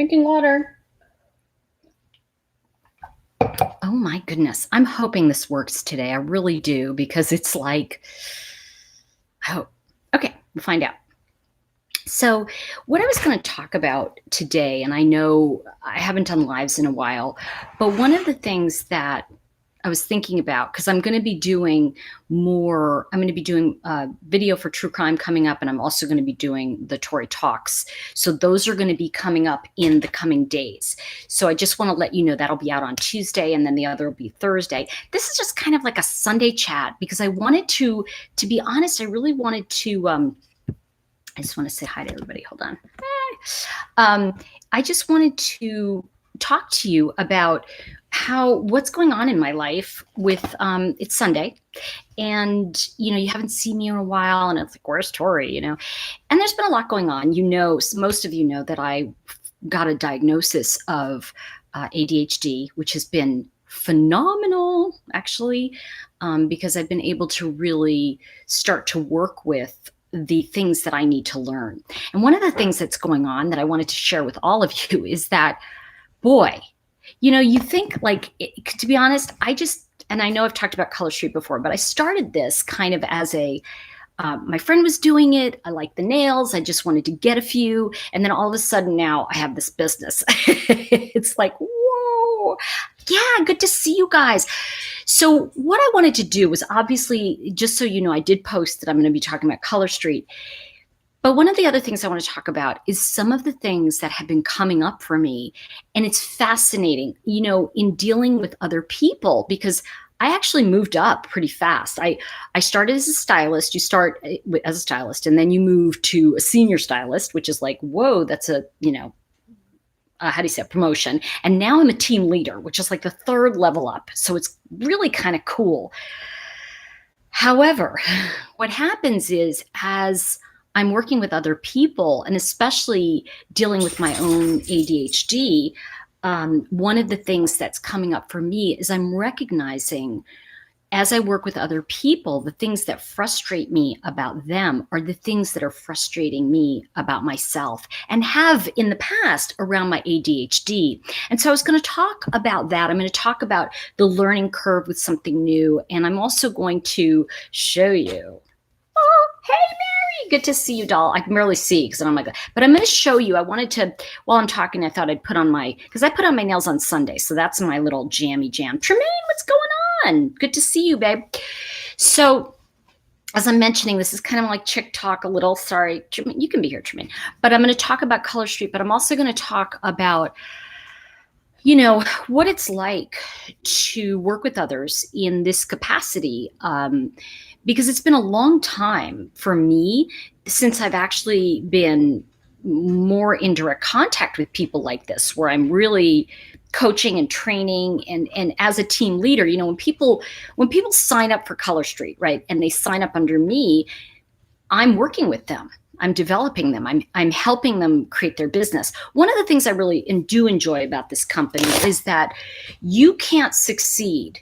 Drinking water. Oh my goodness. I'm hoping this works today. I really do, because it's like, oh, okay, we'll find out. So, what I was going to talk about today, and I know I haven't done lives in a while, but one of the things that I was thinking about, because I'm going to be doing video for true crime coming up, and I'm also going to be doing the Tori talks. So those are going to be coming up in the coming days. So I just want to let you know that'll be out on Tuesday, and then the other will be Thursday. This is just kind of like a Sunday chat, because I wanted to be honest, I really wanted to, I just want to say hi to everybody. Hold on. I just wanted to talk to you about what's going on in my life with it's Sunday, and you haven't seen me in a while, and it's like, where's Tori? And there's been a lot going on. Most of you know that I got a diagnosis of ADHD, which has been phenomenal, actually, because I've been able to really start to work with the things that I need to learn. And one of the things that's going on that I wanted to share with all of you is that, boy, you think, like, to be honest, and I know I've talked about Color Street before, but I started this kind of as my friend was doing it. I like the nails. I just wanted to get a few. And then all of a sudden now I have this business. It's like, whoa, yeah, good to see you guys. So what I wanted to do was, obviously, just so you know, I did post that I'm going to be talking about Color Street. But one of the other things I want to talk about is some of the things that have been coming up for me. And it's fascinating, in dealing with other people, because I actually moved up pretty fast. I started as a stylist. You start as a stylist, and then you move to a senior stylist, which is like, whoa, that's a promotion. And now I'm a team leader, which is like the third level up. So it's really kind of cool. However, what happens is, as I'm working with other people, and especially dealing with my own ADHD, one of the things that's coming up for me is I'm recognizing, as I work with other people, the things that frustrate me about them are the things that are frustrating me about myself, and have in the past around my ADHD. And so I was going to talk about that. I'm going to talk about the learning curve with something new, and I'm also going to show you. Oh, hey, Mary. Good to see you, doll. I can barely see because I'm like, but I'm going to show you. I wanted to, while I'm talking, I thought I'd put on because I put on my nails on Sunday. So that's my little jammy jam. Tremaine, what's going on? Good to see you, babe. So as I'm mentioning, this is kind of like chick talk a little. Sorry, Tremaine, you can be here, Tremaine. But I'm going to talk about Color Street, but I'm also going to talk about what it's like to work with others in this capacity, because it's been a long time for me since I've actually been more in direct contact with people like this, where I'm really coaching and training, and as a team leader, when people sign up for Color Street, right, and they sign up under me, I'm working with them. I'm developing them. I'm helping them create their business. One of the things I really do enjoy about this company is that you can't succeed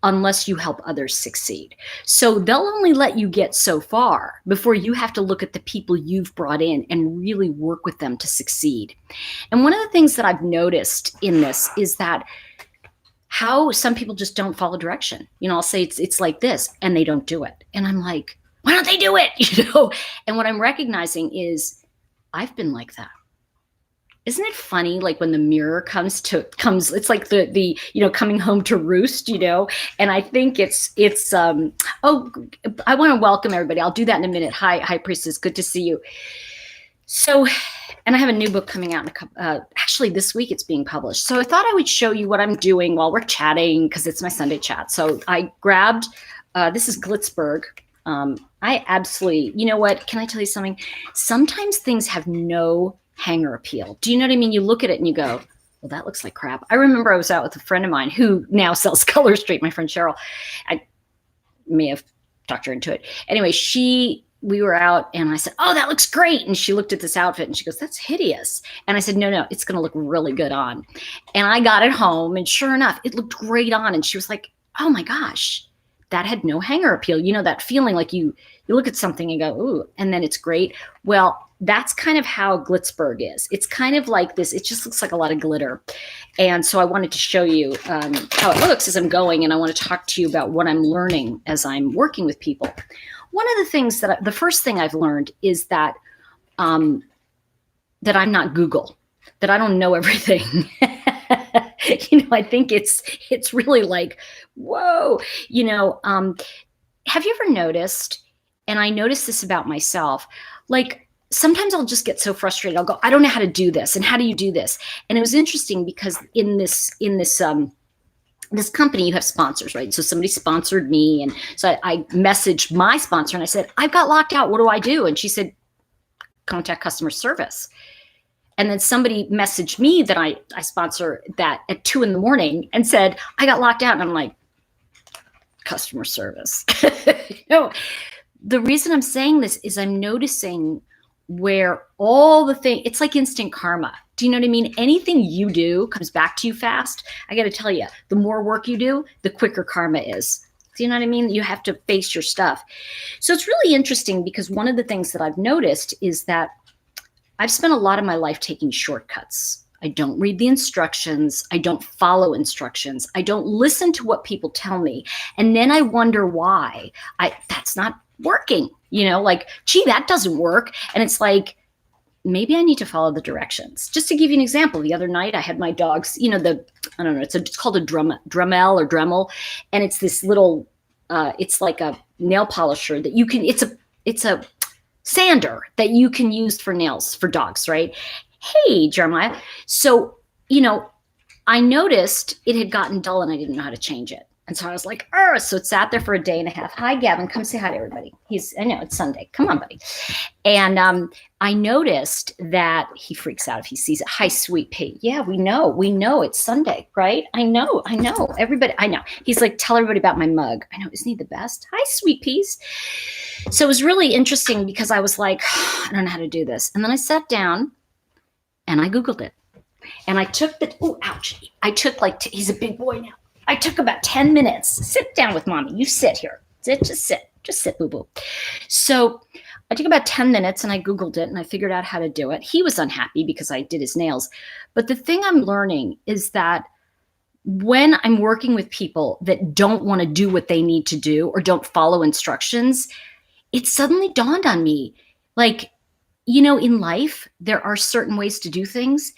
unless you help others succeed. So they'll only let you get so far before you have to look at the people you've brought in and really work with them to succeed. And one of the things that I've noticed in this is that how some people just don't follow direction. I'll say it's like this, and they don't do it. And I'm like, why don't they do it? And what I'm recognizing is I've been like that. Isn't it funny? Like when the mirror comes, it's like the coming home to roost, and I think it's I want to welcome everybody. I'll do that in a minute. Hi, Priestess. Good to see you. So, and I have a new book coming out actually this week. It's being published. So I thought I would show you what I'm doing while we're chatting, because it's my Sunday chat. So I grabbed, this is Glitzberg. I absolutely, you know what? Can I tell you something? Sometimes things have no hanger appeal. Do you know what I mean? You look at it and you go, well, that looks like crap. I remember I was out with a friend of mine who now sells Color Street, my friend Cheryl. I may have talked her into it. Anyway, we were out, and I said, oh, that looks great. And she looked at this outfit and she goes, that's hideous. And I said, no, it's going to look really good on. And I got it home, and sure enough, it looked great on. And she was like, oh my gosh, that had no hanger appeal. That feeling like you look at something and go, ooh, and then it's great. Well, that's kind of how Glitzberg is. It's kind of like this. It just looks like a lot of glitter. And so I wanted to show you how it looks as I'm going. And I want to talk to you about what I'm learning as I'm working with people. One of the things the first thing I've learned is that that I'm not Google, that I don't know everything. I think it's really like, whoa, have you ever noticed, and I noticed this about myself, like sometimes I'll just get so frustrated. I'll go, I don't know how to do this. And how do you do this? And it was interesting because in this company, you have sponsors, right? So somebody sponsored me. And so I messaged my sponsor and I said, I've got locked out. What do I do? And she said, contact customer service. And then somebody messaged me that I sponsor that at 2 a.m. and said, I got locked out. And I'm like, customer service. The reason I'm saying this is I'm noticing where all the thing, it's like instant karma. Do you know what I mean? Anything you do comes back to you fast. I got to tell you, the more work you do, the quicker karma is. Do you know what I mean? You have to face your stuff. So it's really interesting because one of the things that I've noticed is that I've spent a lot of my life taking shortcuts. I don't read the instructions. I don't follow instructions. I don't listen to what people tell me. And then I wonder why that's not working, like, gee, that doesn't work. And it's like, maybe I need to follow the directions. Just to give you an example, the other night I had my dogs, I don't know, it's called a Dremel or Dremel. And it's this little, it's like a nail polisher that you can, it's a sander that you can use for nails for dogs, right? Hey, Jeremiah. So, I noticed it had gotten dull and I didn't know how to change it. And so I was like, so it sat there for a day and a half. Hi, Gavin, come say hi to everybody. I know it's Sunday. Come on, buddy. And I noticed that he freaks out if he sees it. Hi, sweet pea. Yeah, we know it's Sunday, right? I know. Everybody, I know. He's like, tell everybody about my mug. I know, isn't he the best? Hi, sweet peas. So it was really interesting because I was like, I don't know how to do this. And then I sat down and I Googled it. And I took he's a big boy now. I took about 10 minutes. Sit down with mommy. You sit here. Just sit, boo-boo. So I took about 10 minutes and I Googled it and I figured out how to do it. He was unhappy because I did his nails. But the thing I'm learning is that when I'm working with people that don't want to do what they need to do or don't follow instructions, it suddenly dawned on me, like, in life, there are certain ways to do things.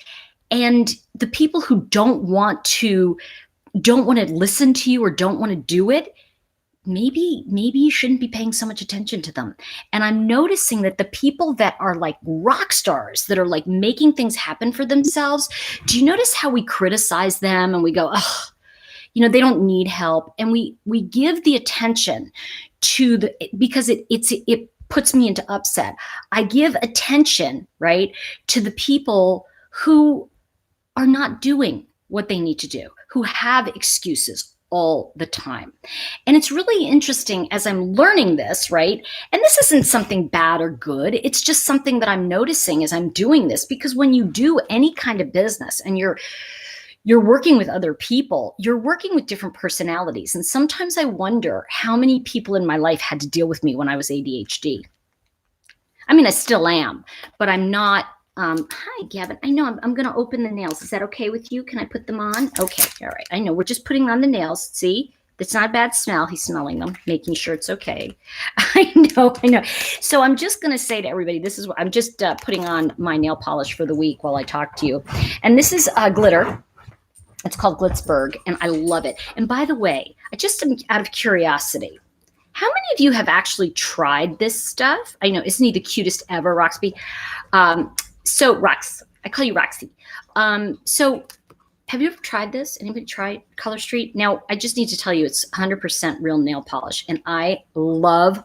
And the people who don't want to listen to you or don't want to do it, maybe you shouldn't be paying so much attention to them. And I'm noticing that the people that are like rock stars, that are like making things happen for themselves, do you notice how we criticize them and we go, oh, they don't need help. And we give the attention to because it puts me into upset. I give attention, right, to the people who are not doing what they need to do, who have excuses all the time. And it's really interesting as I'm learning this, right? And this isn't something bad or good. It's just something that I'm noticing as I'm doing this, because when you do any kind of business and you're working with other people, you're working with different personalities. And sometimes I wonder how many people in my life had to deal with me when I was ADHD. I mean, I still am, but I'm not. Hi, Gavin. I know I'm going to open the nails. Is that okay with you? Can I put them on? Okay. All right. I know we're just putting on the nails. See, that's not a bad smell. He's smelling them, making sure it's okay. I know. So I'm just going to say to everybody, this is what I'm just putting on my nail polish for the week while I talk to you. And this is glitter. It's called Glitzberg, and I love it. And by the way, I just am out of curiosity. How many of you have actually tried this stuff? I know, isn't he the cutest ever, Roxby? So Rox, I call you Roxy. So have you ever tried this? Anybody tried Color Street? Now, I just need to tell you, it's 100% real nail polish. And I love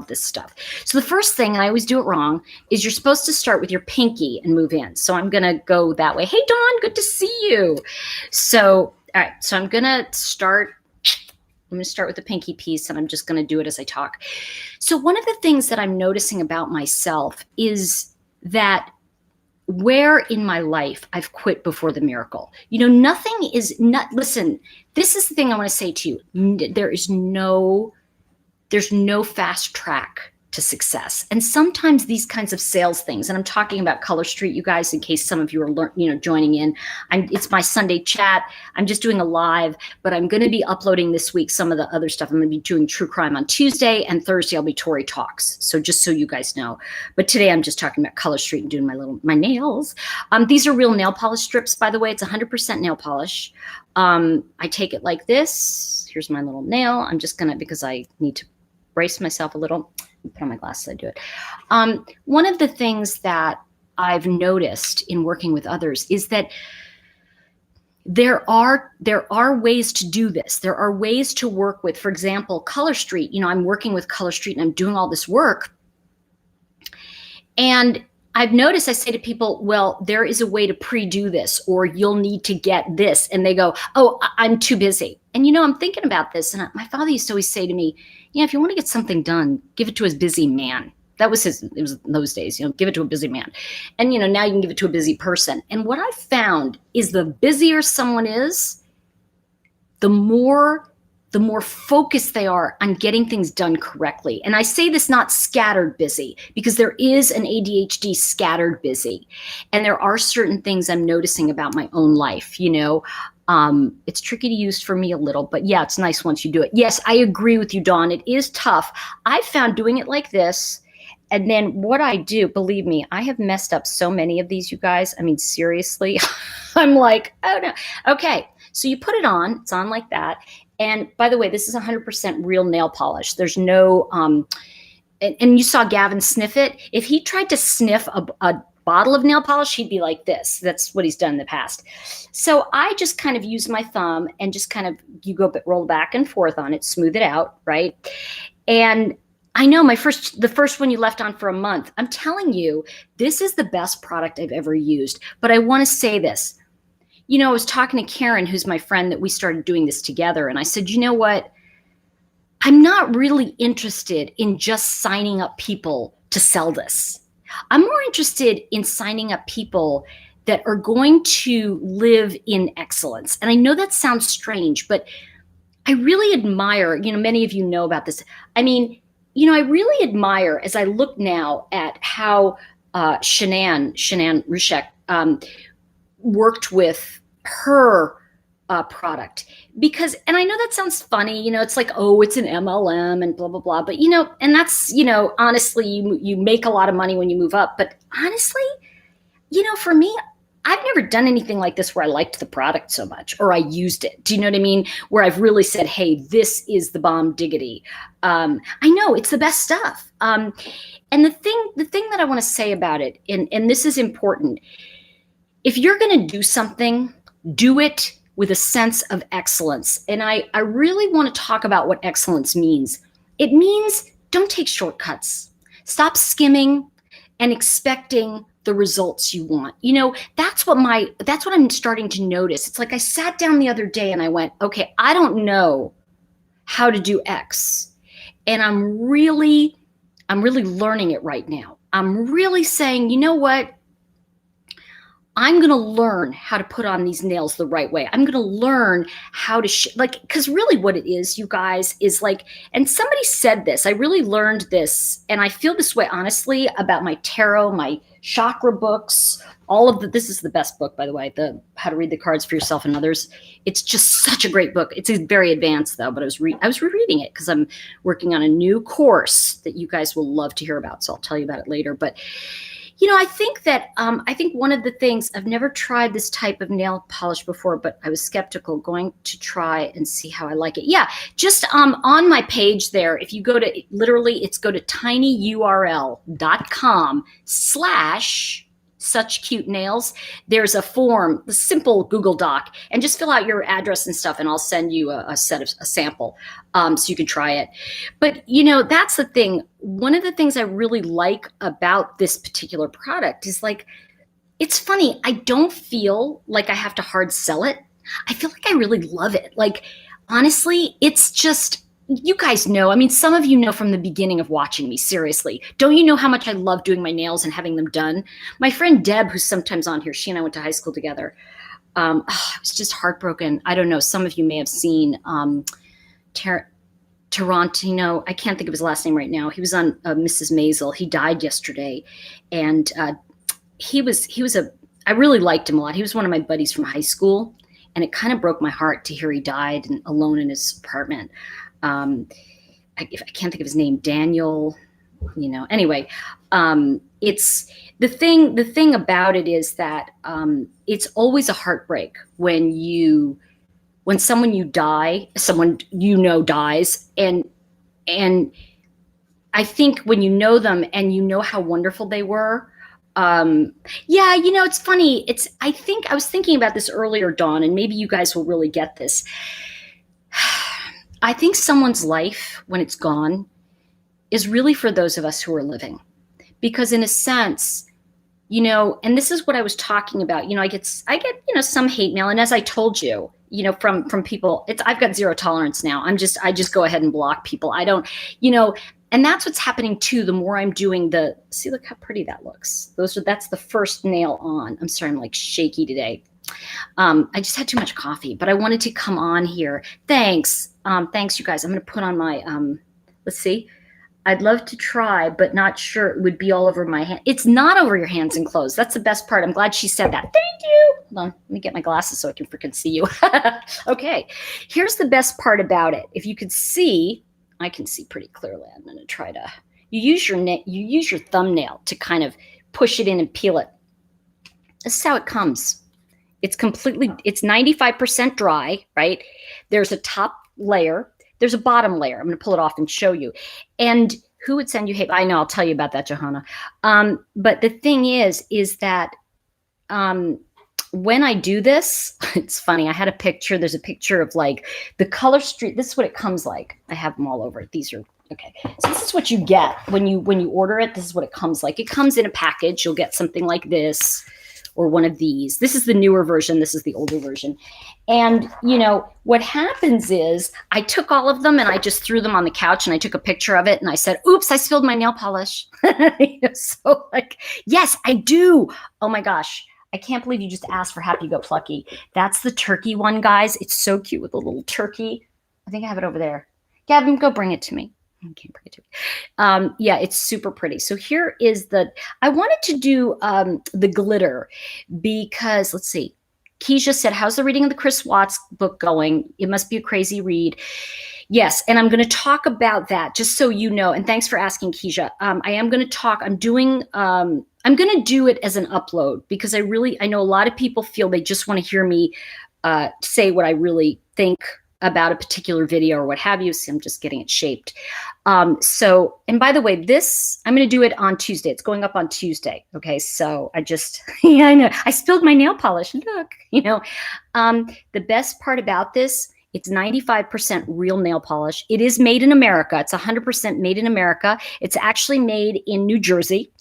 this stuff. So the first thing, and I always do it wrong, is you're supposed to start with your pinky and move in. So I'm going to go that way. Hey, Dawn, good to see you. So, all right. So I'm going to start with the pinky piece, and I'm just going to do it as I talk. So one of the things that I'm noticing about myself is that where in my life I've quit before the miracle. Nothing is not, listen, this is the thing I want to say to you. There's no fast track to success. And sometimes these kinds of sales things, and I'm talking about Color Street, you guys, in case some of you are joining in. It's my Sunday chat. I'm just doing a live, but I'm going to be uploading this week some of the other stuff. I'm going to be doing true crime on Tuesday, and Thursday I'll be Tori Talks. So just so you guys know. But today I'm just talking about Color Street and doing my nails. These are real nail polish strips, by the way. It's 100% nail polish. I take it like this. Here's my little nail. I'm just going to, because I need to brace myself a little. Put on my glasses, I do it. One of the things that I've noticed in working with others is that there are ways to do this. There are ways to work with, for example, Color Street. I'm working with Color Street and I'm doing all this work. And I've noticed, I say to people, well, there is a way to pre-do this, or you'll need to get this. And they go, oh, I'm too busy. And, I'm thinking about this. And my father used to always say to me, if you want to get something done, give it to a busy man. It was in those days, give it to a busy man. And, now you can give it to a busy person. And what I found is the busier someone is, the more focused they are on getting things done correctly. And I say this not scattered busy, because there is an ADHD scattered busy. And there are certain things I'm noticing about my own life, It's tricky to use for me a little, but yeah, it's nice once you do it. Yes, I agree with you, Dawn. It is tough. I found doing it like this, and then what I do, believe me, I have messed up so many of these, you guys. I mean, seriously, I'm like, oh no. Okay, so you put it on. It's on like that. And by the way, this is 100% real nail polish. There's no, and you saw Gavin sniff it. If he tried to sniff a bottle of nail polish, he'd be like this. That's what he's done in the past. So I just kind of use my thumb and just kind of, roll back and forth on it, smooth it out, right? And I know the first one you left on for a month. I'm telling you, this is the best product I've ever used. But I want to say this. I was talking to Karen, who's my friend, that we started doing this together. And I said, you know what? I'm not really interested in just signing up people to sell this. I'm more interested in signing up people that are going to live in excellence. And I know that sounds strange, but I really admire, many of you know about this. I mean, I really admire, as I look now at how Shanann Rushek worked with her product, because, and I know that sounds funny, it's like, oh, it's an MLM and blah, blah, blah. But, and that's, honestly, you make a lot of money when you move up. But honestly, for me, I've never done anything like this where I liked the product so much, or I used it. Do you know what I mean? Where I've really said, hey, this is the bomb diggity. I know it's the best stuff. And the thing that I want to say about it, and this is important, if you're going to do something, do it with a sense of excellence. And I really want to talk about what excellence means. It means don't take shortcuts. Stop skimming and expecting the results you want. That's what I'm starting to notice. It's like I sat down the other day and I went, okay, I don't know how to do X. And I'm really learning it right now. I'm really saying, you know what? I'm going to learn how to put on these nails the right way. I'm going to learn how to, because really what it is, you guys, is like, and somebody said this, I really learned this, and I feel this way, honestly, about my tarot, my chakra books, this is the best book, by the way, the How to Read the Cards for Yourself and Others. It's just such a great book. It's very advanced though, but I was rereading it because I'm working on a new course that you guys will love to hear about. So I'll tell you about it later. But I think that I think one of the things, I've never tried this type of nail polish before, but I was skeptical, going to try and see how I like it. Yeah, just on my page there, if you go to, literally, go to tinyurl.com/such-cute-nails. There's a form, a simple Google Doc, and just fill out your address and stuff, and I'll send you a sample so you can try it. But, that's the thing. One of the things I really like about this particular product is, like, it's funny. I don't feel like I have to hard sell it. I feel like I really love it. Like, honestly, it's just, you guys know, I mean, some of you know from the beginning of watching me, seriously. Don't you know how much I love doing my nails and having them done? My friend Deb, who's sometimes on here, she and I went to high school together. I was just heartbroken. I don't know. Some of you may have seen Tarantino. I can't think of his last name right now. He was on Mrs. Maisel. He died yesterday, and he was a. I really liked him a lot. He was one of my buddies from high school, and it kind of broke my heart to hear he died and alone in his apartment. Um, I can't think of his name. Daniel. Anyway, it's the thing about it is that it's always a heartbreak when someone dies, and I think when you know them and you know how wonderful they were. Yeah, it's funny. I was thinking about this earlier, Dawn, and maybe you guys will really get this. I think someone's life, when it's gone, is really for those of us who are living. Because in a sense, and this is what I was talking about. I get some hate mail, and as I told you, from people, I've got zero tolerance now. I just go ahead and block people. I don't, and that's what's happening too. The more I'm doing see, look how pretty that looks. That's the first nail on. I'm sorry, I'm like shaky today. I just had too much coffee, but I wanted to come on here. Thanks, you guys. I'm going to put on my. Let's see. I'd love to try, but not sure it would be all over my hand. It's not over your hands and clothes. That's the best part. I'm glad she said that. Thank you. Hold on. Let me get my glasses so I can freaking see you. Okay. Here's the best part about it. If you could see, I can see pretty clearly. I'm going to try to. You use your thumbnail to kind of push it in and peel it. This is how it comes. It's 95% dry, right? There's a top layer. There's a bottom layer. I'm going to pull it off and show you. And who would send you hate? I know. I'll tell you about that, Johanna. But the thing is that when I do this, it's funny. I had a picture. There's a picture of like the color street. This is what it comes like. I have them all over it. These are okay. So this is what you get when you order it. This is what it comes like. It comes in a package. You'll get something like this or one of these. This is the newer version. This is the older version. And, what happens is I took all of them and I just threw them on the couch and I took a picture of it and I said, oops, I spilled my nail polish. So yes, I do. Oh my gosh. I can't believe you just asked for Happy Go Plucky. That's the turkey one, guys. It's so cute with the little turkey. I think I have it over there. Gavin, go bring it to me. I can't bring it to me. Yeah, it's super pretty. So here is I wanted to do the glitter because, let's see. Keisha said, how's the reading of the Chris Watts book going? It must be a crazy read. Yes, and I'm going to talk about that just so you know. And thanks for asking, Keisha. I am going to talk. I'm going to do it as an upload because I know a lot of people feel they just want to hear me say what I really think about a particular video or what have you. So I'm just getting it shaped. And by the way, I'm going to do it on Tuesday. It's going up on Tuesday. Okay. So yeah, I know I spilled my nail polish. Look, the best part about this, it's 95% real nail polish. It is made in America. It's 100% made in America. It's actually made in New Jersey.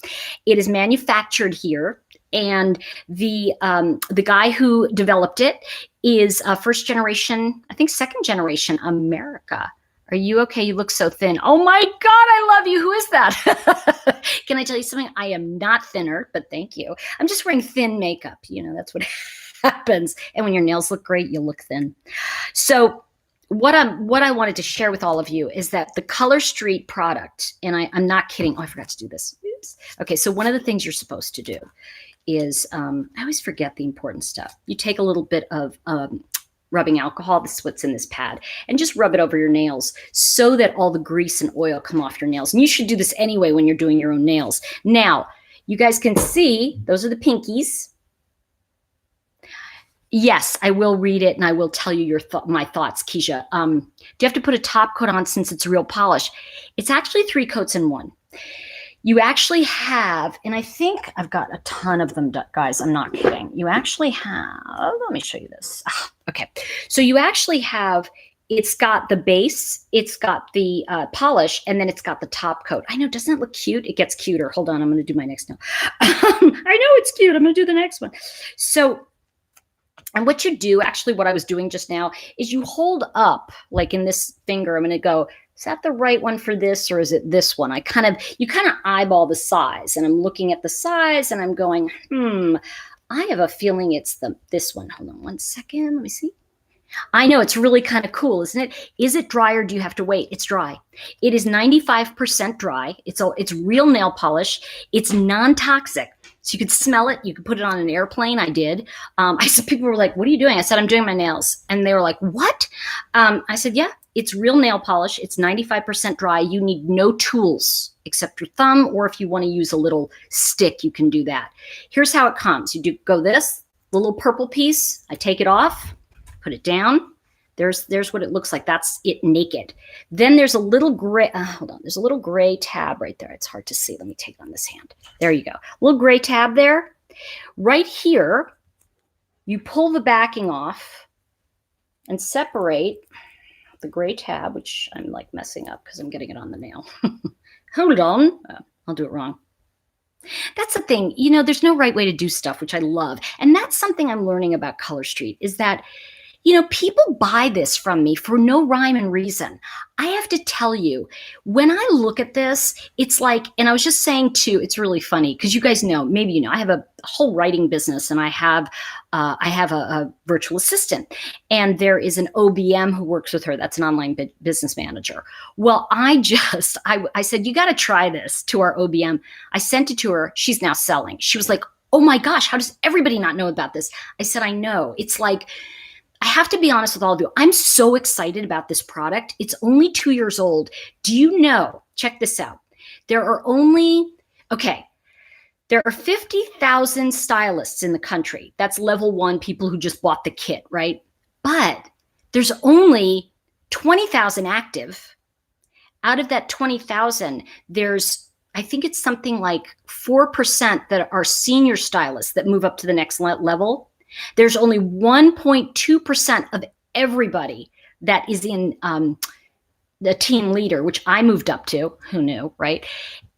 It is manufactured here. And the guy who developed it is first generation, I think second generation America. Are you okay? You look so thin. Oh my God, I love you. Who is that? Can I tell you something? I am not thinner, but thank you. I'm just wearing thin makeup. That's what happens. And when your nails look great, you look thin. So what I wanted to share with all of you is that the Color Street product, and I'm not kidding. Oh, I forgot to do this. Oops. Okay, so one of the things you're supposed to do is, I always forget the important stuff. You take a little bit of rubbing alcohol, this is what's in this pad, and just rub it over your nails so that all the grease and oil come off your nails. And you should do this anyway when you're doing your own nails. Now, you guys can see, those are the pinkies. Yes, I will read it and I will tell you my thoughts, Keisha. Do you have to put a top coat on since it's real polish? It's actually 3 coats in one. You actually have, and I think I've got a ton of them, guys. I'm not kidding. You actually have, let me show you this. Okay. So you actually have, it's got the base, it's got the polish, and then it's got the top coat. I know, doesn't it look cute? It gets cuter. Hold on, I'm going to do my next nail. I know it's cute. I'm going to do the next one. So, and what you do, actually what I was doing just now, is you hold up, like in this finger, I'm going to go, is that the right one for this or is it this one? You kind of eyeball the size, and I'm looking at the size and I'm going, I have a feeling it's this one. Hold on one second. Let me see. I know, it's really kind of cool, isn't it? Is it dry or do you have to wait? It's dry. It is 95% dry. It's real nail polish. It's non-toxic. So you could smell it. You could put it on an airplane. I did. I said, people were like, what are you doing? I said, I'm doing my nails. And they were like, what? I said, yeah, it's real nail polish. It's 95% dry. You need no tools except your thumb, or if you want to use a little stick, you can do that. Here's how it comes. You do go this, the little purple piece. I take it off. Put it down. There's what it looks like. That's it naked. Then there's a little gray, hold on. There's a little gray tab right there. It's hard to see. Let me take it on this hand. There you go. A little gray tab there. Right here, you pull the backing off and separate the gray tab, which I'm like messing up because I'm getting it on the nail. Hold on. I'll do it wrong. That's the thing. You know, there's no right way to do stuff, which I love. And that's something I'm learning about Color Street is that, you know, people buy this from me for no rhyme and reason. I have to tell you, when I look at this, it's like, and I was just saying too, it's really funny because you guys know, maybe you know, I have a whole writing business and I have a virtual assistant, and there is an OBM who works with her. That's an online business manager. Well, I said, you got to try this to our OBM. I sent it to her. She's now selling. She was like, oh my gosh, how does everybody not know about this? I said, I know. It's like, I have to be honest with all of you. I'm so excited about this product. It's only 2 years old. Do you know, check this out. There are 50,000 stylists in the country. That's level 1, people who just bought the kit, right? But there's only 20,000 active. Out of that 20,000, there's, I think it's something like 4% that are senior stylists that move up to the next level. There's only 1.2% of everybody that is in the team leader, which I moved up to. Who knew, right?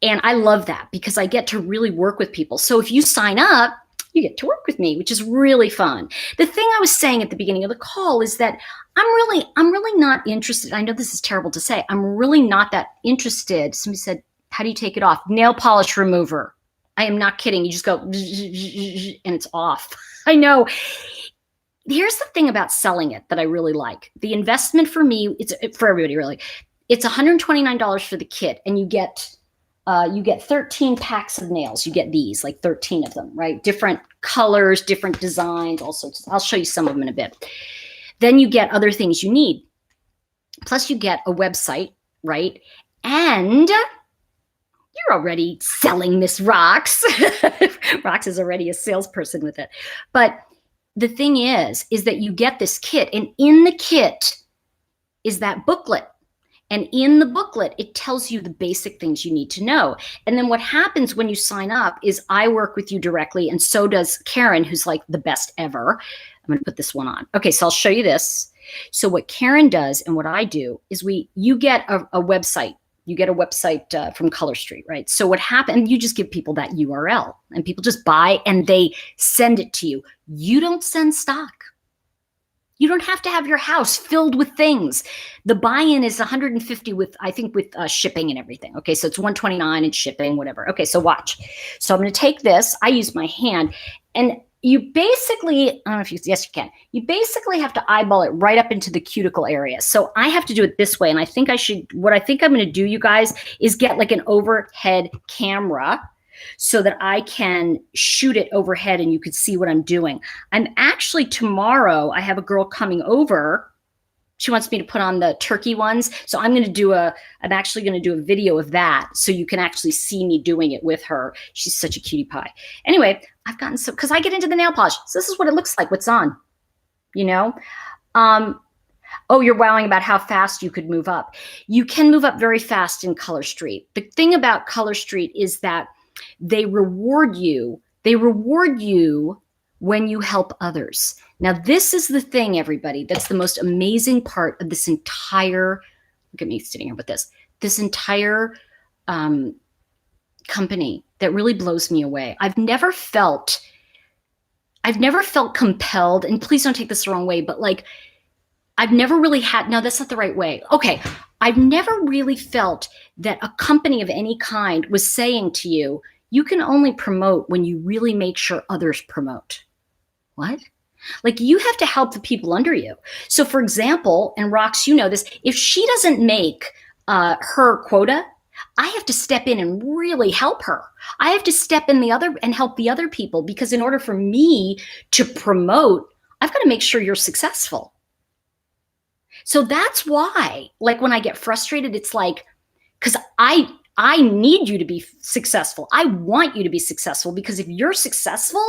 And I love that because I get to really work with people. So if you sign up, you get to work with me, which is really fun. The thing I was saying at the beginning of the call is that I'm really not interested. I know this is terrible to say. I'm really not that interested. Somebody said, how do you take it off? Nail polish remover. I am not kidding. You just go and it's off. I know. Here's the thing about selling it that I really like. The investment for me, it's for everybody really. It's $129 for the kit, and you get 13 packs of nails. You get these, like 13 of them, right? Different colors, different designs, all sorts. I'll show you some of them in a bit. Then you get other things you need. Plus you get a website, right? And you're already selling this, Rox. Rox is already a salesperson with it. But the thing is that you get this kit, and in the kit is that booklet. And in the booklet, it tells you the basic things you need to know. And then what happens when you sign up is I work with you directly, and so does Karen, who's like the best ever. I'm going to put this one on. Okay, so I'll show you this. So what Karen does and what I do is you get a website. You get a website from Color Street, right? So what happened, you just give people that URL, and people just buy and they send it to you. You don't send stock. You don't have to have your house filled with things. The buy-in is $150 with shipping and everything. Okay, so it's $129 and shipping, whatever. Okay, so watch. So I'm going to take this. I use my hand, and you basically, I don't know if you, yes, you can. You basically have to eyeball it right up into the cuticle area. So I have to do it this way, and what I think I'm going to do, you guys, is get like an overhead camera so that I can shoot it overhead and you could see what I'm doing. I'm actually, tomorrow, I have a girl coming over. She wants me to put on the turkey ones. So I'm actually going to do a video of that so you can actually see me doing it with her. She's such a cutie pie. Anyway, I've gotten because I get into the nail polish. So this is what it looks like, what's on, you know? Oh, you're wowing about how fast you could move up. You can move up very fast in Color Street. The thing about Color Street is that they reward you when you help others. Now, this is the thing, everybody, that's the most amazing part of this entire, look at me sitting here with this entire company that really blows me away. I've never felt compelled, and please don't take this the wrong way, but like, I've never really had, no, that's not the right way. Okay. I've never really felt that a company of any kind was saying to you, you can only promote when you really make sure others promote. What? Like you have to help the people under you. So for example, and Rox, you know this, if she doesn't make her quota, I have to step in and really help her. I have to step in the other and help the other people, because in order for me to promote, I've got to make sure you're successful. So that's why, like when I get frustrated, it's like, because I need you to be successful. I want you to be successful, because if you're successful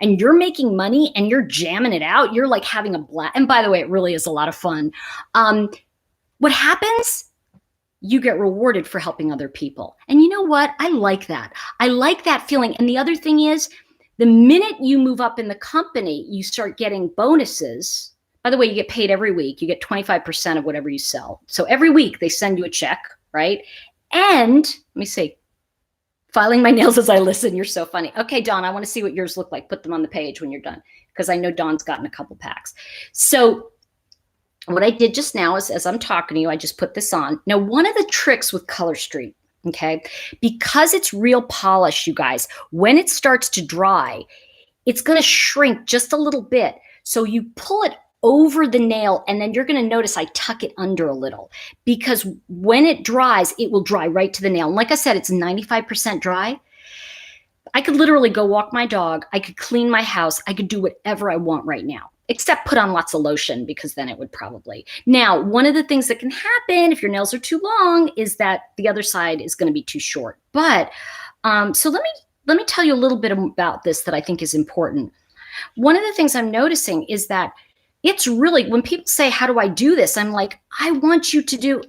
and you're making money and you're jamming it out, you're like having a blast. And by the way, it really is a lot of fun. What happens? You get rewarded for helping other people. And you know what? I like that. I like that feeling. And the other thing is, the minute you move up in the company, you start getting bonuses. By the way, you get paid every week. You get 25% of whatever you sell. So every week they send you a check, right? And let me see. Filing my nails as I listen. You're so funny. Okay, Dawn, I want to see what yours look like. Put them on the page when you're done, because I know Dawn's gotten a couple packs. So what I did just now is, as I'm talking to you, I just put this on. Now, one of the tricks with Color Street, okay, because it's real polish, you guys, when it starts to dry, it's going to shrink just a little bit. So you pull it over the nail, and then you're going to notice I tuck it under a little, because when it dries, it will dry right to the nail. And like I said, it's 95% dry. I could literally go walk my dog. I could clean my house. I could do whatever I want right now, except put on lots of lotion, because then it would probably. Now, one of the things that can happen if your nails are too long is that the other side is going to be too short. But so let me tell you a little bit about this that I think is important. One of the things I'm noticing is that it's really, when people say, how do I do this? I'm like, I want you to do,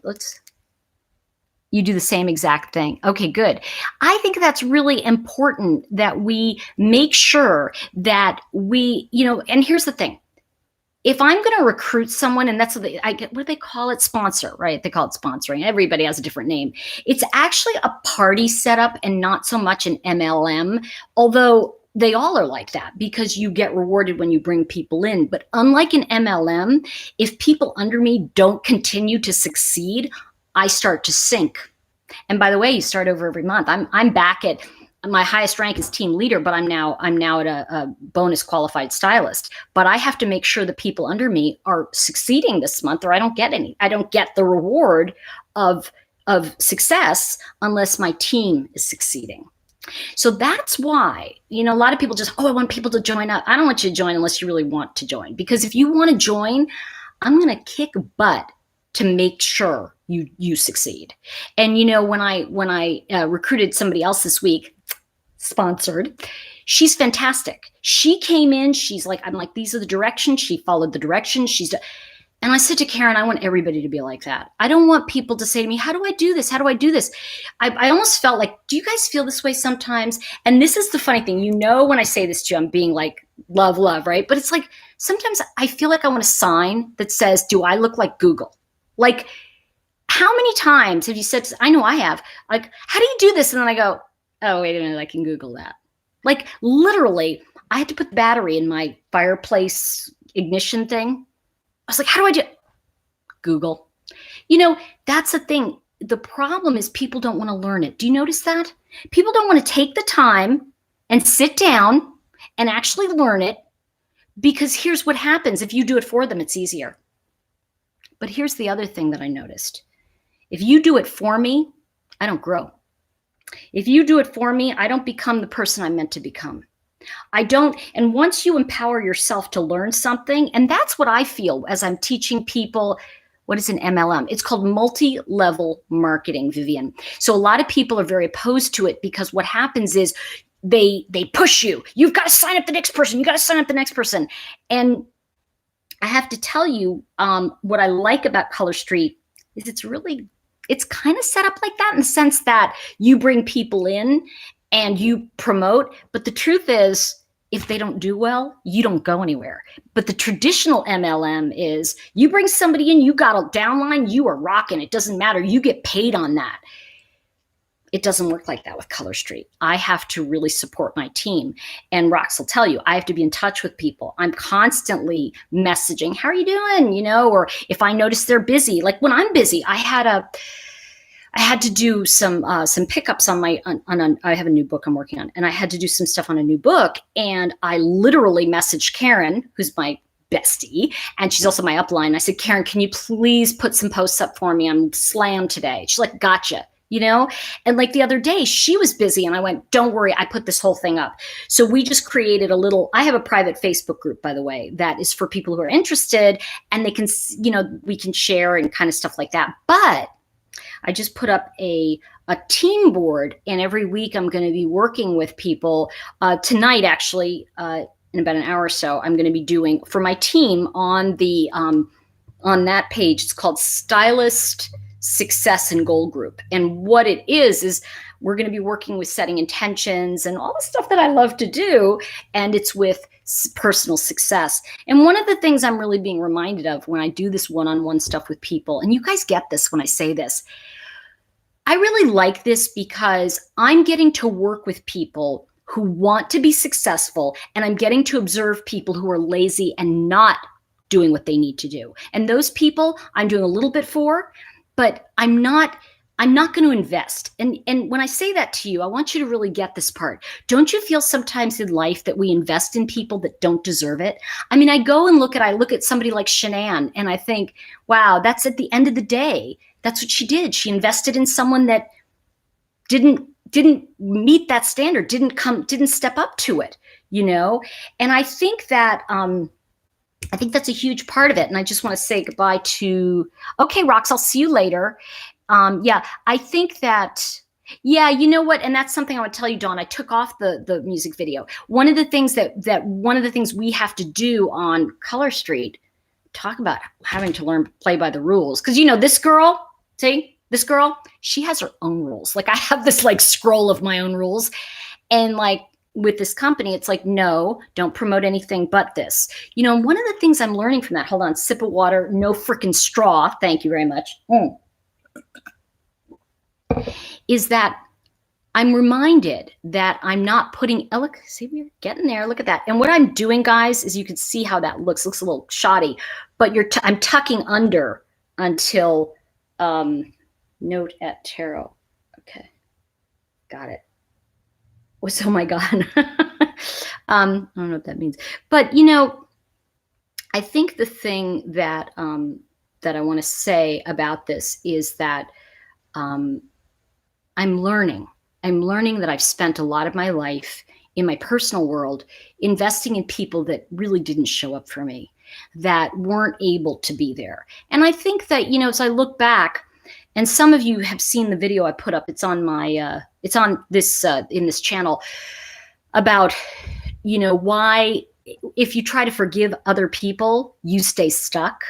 you do the same exact thing. Okay, good. I think that's really important, that we make sure that we, and here's the thing. If I'm going to recruit someone, and that's what what do they call it? Sponsor, right? They call it sponsoring. Everybody has a different name. It's actually a party setup and not so much an MLM, although they all are like that, because you get rewarded when you bring people in. But unlike an MLM, if people under me don't continue to succeed, I start to sink. And by the way, you start over every month. I'm back at my highest rank is team leader, but I'm now at a bonus qualified stylist. But I have to make sure the people under me are succeeding this month, or I don't get the reward of success unless my team is succeeding. So that's why, a lot of people just, I want people to join up. I don't want you to join unless you really want to join, because if you want to join, I'm going to kick butt to make sure you succeed. And when I recruited somebody else this week, sponsored, she's fantastic. She came in, I'm like, these are the directions. She followed the directions. And I said to Karen, I want everybody to be like that. I don't want people to say to me, how do I do this? How do I do this? I almost felt like, do you guys feel this way sometimes? And this is the funny thing. When I say this to you, I'm being like, love, right? But it's like, sometimes I feel like I want a sign that says, do I look like Google? Like, how many times have you said, I know I have, like, how do you do this? And then I go, oh, wait a minute, I can Google that. Like, literally, I had to put the battery in my fireplace ignition thing. I was like, how do I do it? Google. That's the thing. The problem is people don't want to learn it. Do you notice that? People don't want to take the time and sit down and actually learn it, because here's what happens. If you do it for them, it's easier. But here's the other thing that I noticed. If you do it for me, I don't grow. If you do it for me, I don't become the person I'm meant to become. I don't. And once you empower yourself to learn something, and that's what I feel as I'm teaching people, what is an MLM? It's called multi-level marketing, Vivian. So a lot of people are very opposed to it, because what happens is they push you. You've got to sign up the next person. You got to sign up the next person. And I have to tell you, what I like about Color Street is it's kind of set up like that, in the sense that you bring people in and you promote. But the truth is, if they don't do well, you don't go anywhere. But the traditional MLM is you bring somebody in, you got a downline, you are rocking. It doesn't matter. You get paid on that. It doesn't work like that with Color Street. I have to really support my team. And Rox will tell you, I have to be in touch with people. I'm constantly messaging, how are you doing? Or if I notice they're busy, like when I'm busy, I had I had to do some pickups on my I have a new book I'm working on, and I had to do some stuff on a new book, and I literally messaged Karen, who's my bestie, and she's also my upline. I said, Karen, can you please put some posts up for me? I'm slammed today. She's like, gotcha. You know, and like the other day she was busy and I went, don't worry, I put this whole thing up. So we just created a little, I have a private Facebook group, by the way, that is for people who are interested, and they can, you know, we can share and kind of stuff like that. But I just put up a team board, and every week I'm going to be working with people. Tonight, actually, in about an hour or so, I'm going to be doing for my team on the on that page. It's called Stylist Success and Goal Group, and what it is we're going to be working with setting intentions and all the stuff that I love to do, and it's with personal success. And one of the things I'm really being reminded of when I do this one-on-one stuff with people, and you guys get this when I say this, I really like this because I'm getting to work with people who want to be successful, and I'm getting to observe people who are lazy and not doing what they need to do. And those people I'm doing a little bit for, but I'm not going to invest. And when I say that to you, I want you to really get this part. Don't you feel sometimes in life that we invest in people that don't deserve it? I mean, I look at somebody like Shanann, and I think, wow, that's at the end of the day. That's what she did. She invested in someone that didn't meet that standard, didn't step up to it, you know? And I think that, that's a huge part of it. And I just want to say goodbye to, okay, Rox, I'll see you later. Yeah, I think that, yeah, you know what? And that's something I want to tell you, Dawn. I took off the music video. One of the things we have to do on Color Street, talk about having to learn play by the rules. Because, you know, this girl, she has her own rules. Like I have this like scroll of my own rules. And like with this company, it's like, no, don't promote anything but this. You know, one of the things I'm learning from that, hold on, sip of water, no freaking straw. Thank you very much. Is that I'm reminded that I'm not putting, look, see, we're getting there. Look at that. And what I'm doing, guys, is you can see how that looks a little shoddy, but I'm tucking under until, note at tarot. Okay. Got it. Oh my God. I don't know what that means, but you know, I think the thing that, that I want to say about this is that, I'm learning that I've spent a lot of my life in my personal world investing in people that really didn't show up for me, that weren't able to be there. And I think that, you know, as I look back, and some of you have seen the video I put up, it's on my, it's on this, in this channel, about, you know, why if you try to forgive other people, you stay stuck.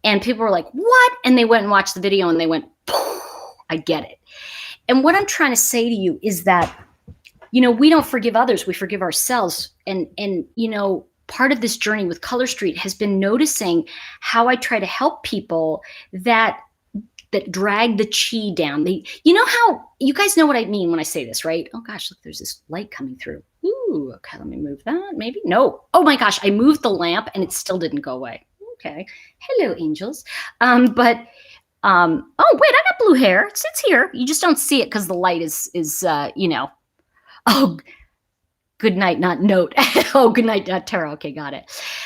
And people were like, what? And they went and watched the video and they went, I get it. And what I'm trying to say to you is that, you know, we don't forgive others, we forgive ourselves. And you know, part of this journey with Color Street has been noticing how I try to help people that drag the chi down. You know how, you guys know what I mean when I say this, right? Oh gosh, look, there's this light coming through. Ooh, okay, let me move that, maybe. No. Oh my gosh, I moved the lamp and it still didn't go away. Okay. Hello, angels. Oh wait, I got blue hair. It's here. You just don't see it because the light is you know. Oh, good night, not note. Oh, good night, not tarot. Okay, got it.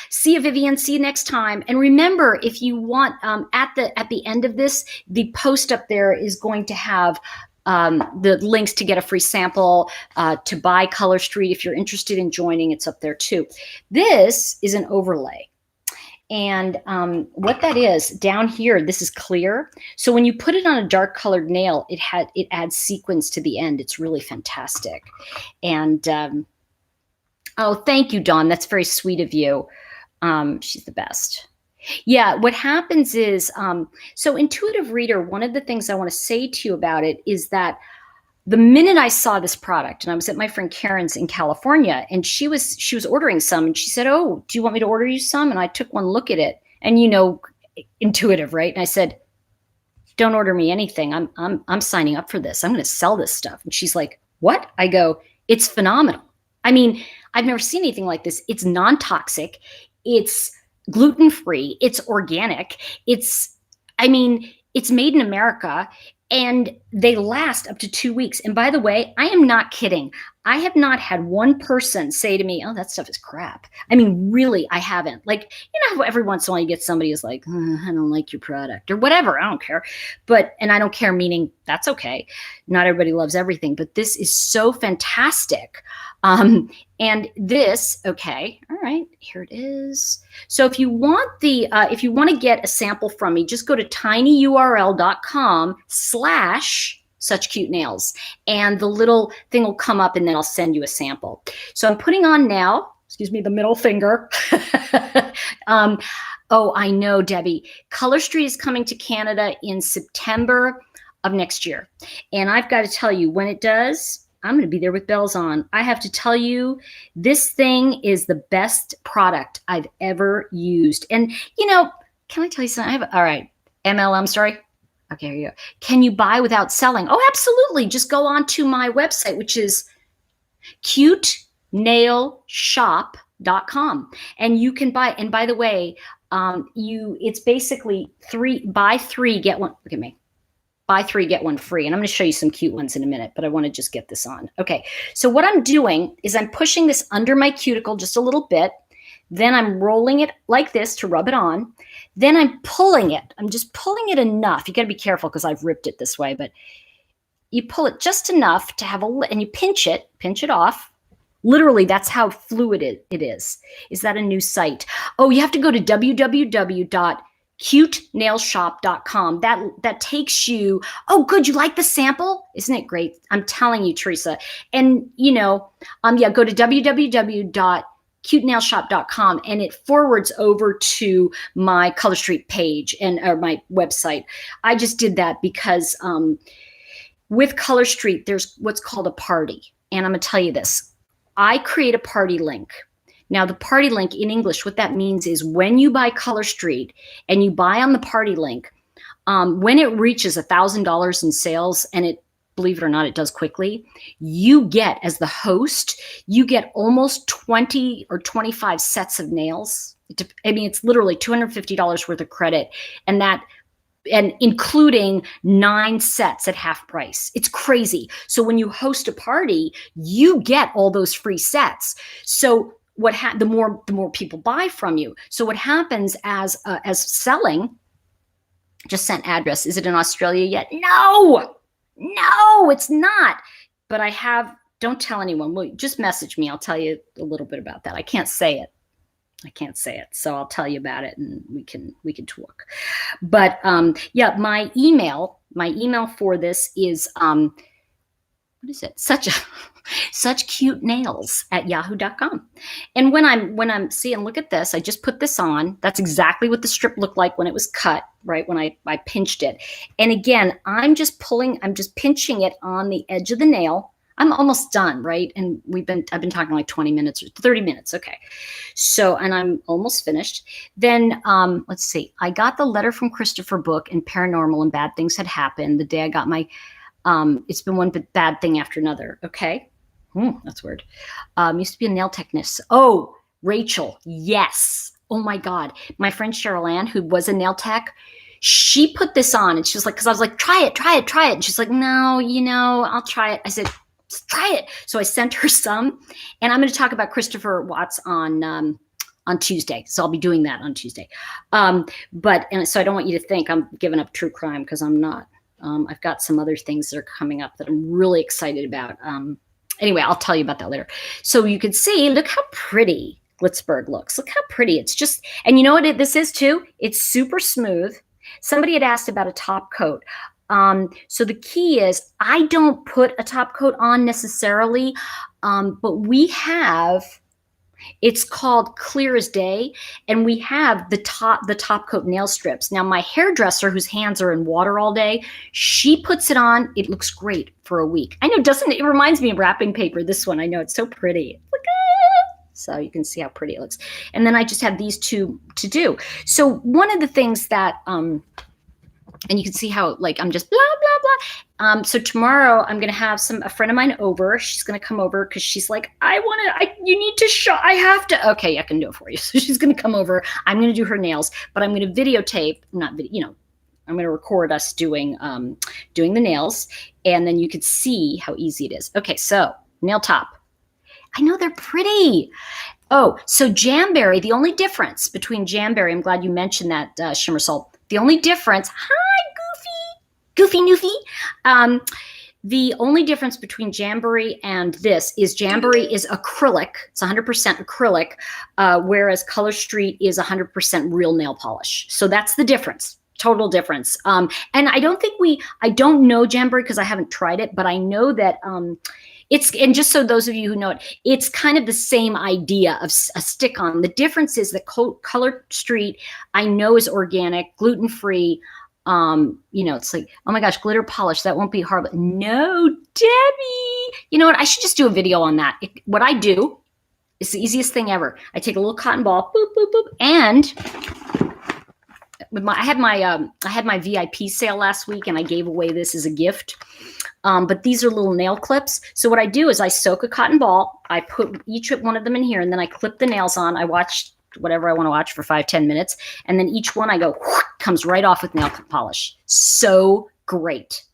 See you, Vivian. See you next time. And remember, if you want, at the end of this, the post up there is going to have the links to get a free sample, to buy Color Street. If you're interested in joining, it's up there too. This is an overlay. And what that is, down here, this is clear. So when you put it on a dark colored nail, it adds sequins to the end. It's really fantastic. And oh, thank you, Dawn. That's very sweet of you. She's the best. Yeah, what happens is, so intuitive reader, one of the things I want to say to you about it is that the minute I saw this product, and I was at my friend Karen's in California, and she was ordering some, and she said, "Oh, do you want me to order you some?" And I took one look at it, and you know, intuitive, right? And I said, "Don't order me anything. I'm signing up for this. I'm going to sell this stuff." And she's like, "What?" I go, "It's phenomenal. I mean, I've never seen anything like this. It's non-toxic. It's gluten-free. It's organic. It's made in America." and they last up to 2 weeks. And by the way, I am not kidding. I have not had one person say to me, "Oh, that stuff is crap." I mean, really, I haven't. Like, how every once in a while you get somebody who's like, I don't like your product or whatever. I don't care. And I don't care, meaning that's okay. Not everybody loves everything, but this is so fantastic. And this, okay, all right, here it is. So if you want if you want to get a sample from me, just go to tinyurl.com/suchcutenails, and the little thing will come up, and then I'll send you a sample. So I'm putting on now, excuse me, the middle finger. Oh, I know, Debbie. Color Street is coming to Canada in September of next year. And I've got to tell you, when it does, I'm going to be there with bells on. I have to tell you, this thing is the best product I've ever used. And, can I tell you something? All right, MLM story. Okay, here you go. Can you buy without selling? Oh, absolutely. Just go on to my website, which is cutenailshop.com. And you can buy, and by the way, it's basically buy three, get one. Look at me. Buy three, get one free. And I'm going to show you some cute ones in a minute, but I want to just get this on. Okay. So what I'm doing is I'm pushing this under my cuticle just a little bit. Then I'm rolling it like this to rub it on. Then I'm pulling it. I'm just pulling it enough. You got to be careful because I've ripped it this way, but you pull it just enough to have and you pinch it off. Literally, that's how fluid it is. Is that a new site? Oh, you have to go to www.cutenailshop.com. That takes you, oh, good, you like the sample? Isn't it great? I'm telling you, Teresa. And, go to www.cutenailshop.com, and it forwards over to my Color Street page or my website. I just did that because with Color Street, there's what's called a party. And I'm going to tell you this. I create a party link. Now, the party link in English, what that means is when you buy Color Street and you buy on the party link, when it reaches $1,000 in sales, and it, believe it or not, it does quickly, you get, as the host, you get almost 20 or 25 sets of nails. I mean, it's literally $250 worth of credit, and including 9 sets at half price. It's crazy. So when you host a party, you get all those free sets. So the more people buy from you. So what happens as selling, just sent address. Is it in Australia yet? No, it's not. But don't tell anyone. Well, just message me. I'll tell you a little bit about that. I can't say it. So I'll tell you about it, and we can talk. But my email for this is what is it? suchcutenails@yahoo.com. And when I'm seeing, look at this, I just put this on. That's exactly what the strip looked like when it was cut, right? When I pinched it. And again, I'm just pinching it on the edge of the nail. I'm almost done, right? And I've been talking like 20 minutes or 30 minutes. Okay. So, and I'm almost finished. Then, let's see. I got the letter from Christopher book, and paranormal and bad things had happened the day I got my, it's been one bad thing after another. Okay. That's weird. Used to be a nail technician. Oh, Rachel. Yes. Oh my God. My friend Cheryl Ann, who was a nail tech, she put this on, and she was like, because I was like, try it. And she's like, no, I'll try it. I said, try it. So I sent her some, and I'm going to talk about Christopher Watts on Tuesday. So I'll be doing that on Tuesday. So I don't want you to think I'm giving up true crime, because I'm not. I've got some other things that are coming up that I'm really excited about. Anyway, I'll tell you about that later. So you can see, look how pretty Glitzberg looks. Look how pretty. It's just, and you know what this is too? It's super smooth. Somebody had asked about a top coat. So the key is, I don't put a top coat on necessarily, but we have, it's called Clear as Day, and we have the top coat nail strips. Now, my hairdresser, whose hands are in water all day, she puts it on. It looks great for a week. I know, doesn't it? It reminds me of wrapping paper. This one, I know, it's so pretty. Look at it. So you can see how pretty it looks. And then I just have these two to do. So one of the things that, and you can see how, like, I'm just blah, blah, blah. So tomorrow I'm going to have a friend of mine over. She's going to come over because she's like, you need to show, I have to. Okay, I can do it for you. So she's going to come over. I'm going to do her nails, but I'm going to videotape, I'm going to record us doing doing the nails, and then you could see how easy it is. Okay, so nail top. I know they're pretty. Oh, so Jamberry, the only difference between Jamberry, I'm glad you mentioned that, Shimmer Salt. The only difference, hi, Goofy Noofy. The only difference between Jamberry and this is Jamberry is acrylic. It's 100% acrylic, whereas Color Street is 100% real nail polish. So that's the difference. Total difference. And I don't know Jamberry because I haven't tried it, but I know that and just so those of you who know it, it's kind of the same idea of a stick-on. The difference is that Color Street, I know, is organic, gluten-free. It's like, oh my gosh, glitter polish, that won't be hard. No, Debbie. You know what? I should just do a video on that. What I do is the easiest thing ever. I take a little cotton ball, boop, boop, boop, and I had my VIP sale last week, and I gave away this as a gift. But these are little nail clips. So what I do is I soak a cotton ball. I put each one of them in here, and then I clip the nails on. I watch whatever I want to watch for 5-10 minutes. And then each one I go, comes right off with nail polish. So great.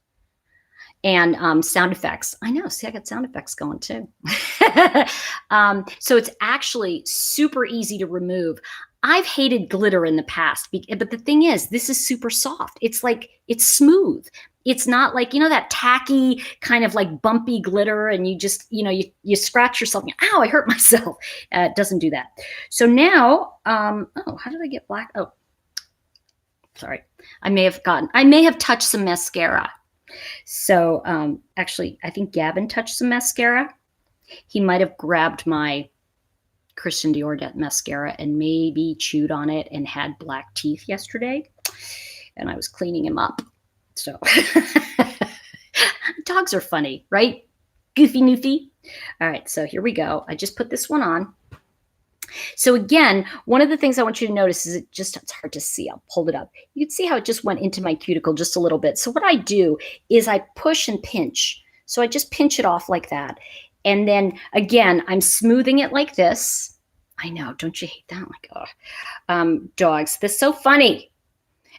And sound effects. I know. See, I got sound effects going too. So it's actually super easy to remove. I've hated glitter in the past, but the thing is, this is super soft. It's like, it's smooth. It's not like, that tacky kind of like bumpy glitter, and you just, you scratch yourself and ow, I hurt myself. It doesn't do that. So now, how did I get black? Oh, sorry. I may have touched some mascara. So actually, I think Gavin touched some mascara. He might have grabbed my Christian Dior mascara and maybe chewed on it and had black teeth yesterday. And I was cleaning him up. So dogs are funny, right? Goofy Noofy. All right, so here we go. I just put this one on. So again, one of the things I want you to notice is it's hard to see. I'll pull it up. You can see how it just went into my cuticle just a little bit. So what I do is I push and pinch. So I just pinch it off like that. And then again, I'm smoothing it like this. I know, don't you hate that? Like, oh, dogs, this is so funny.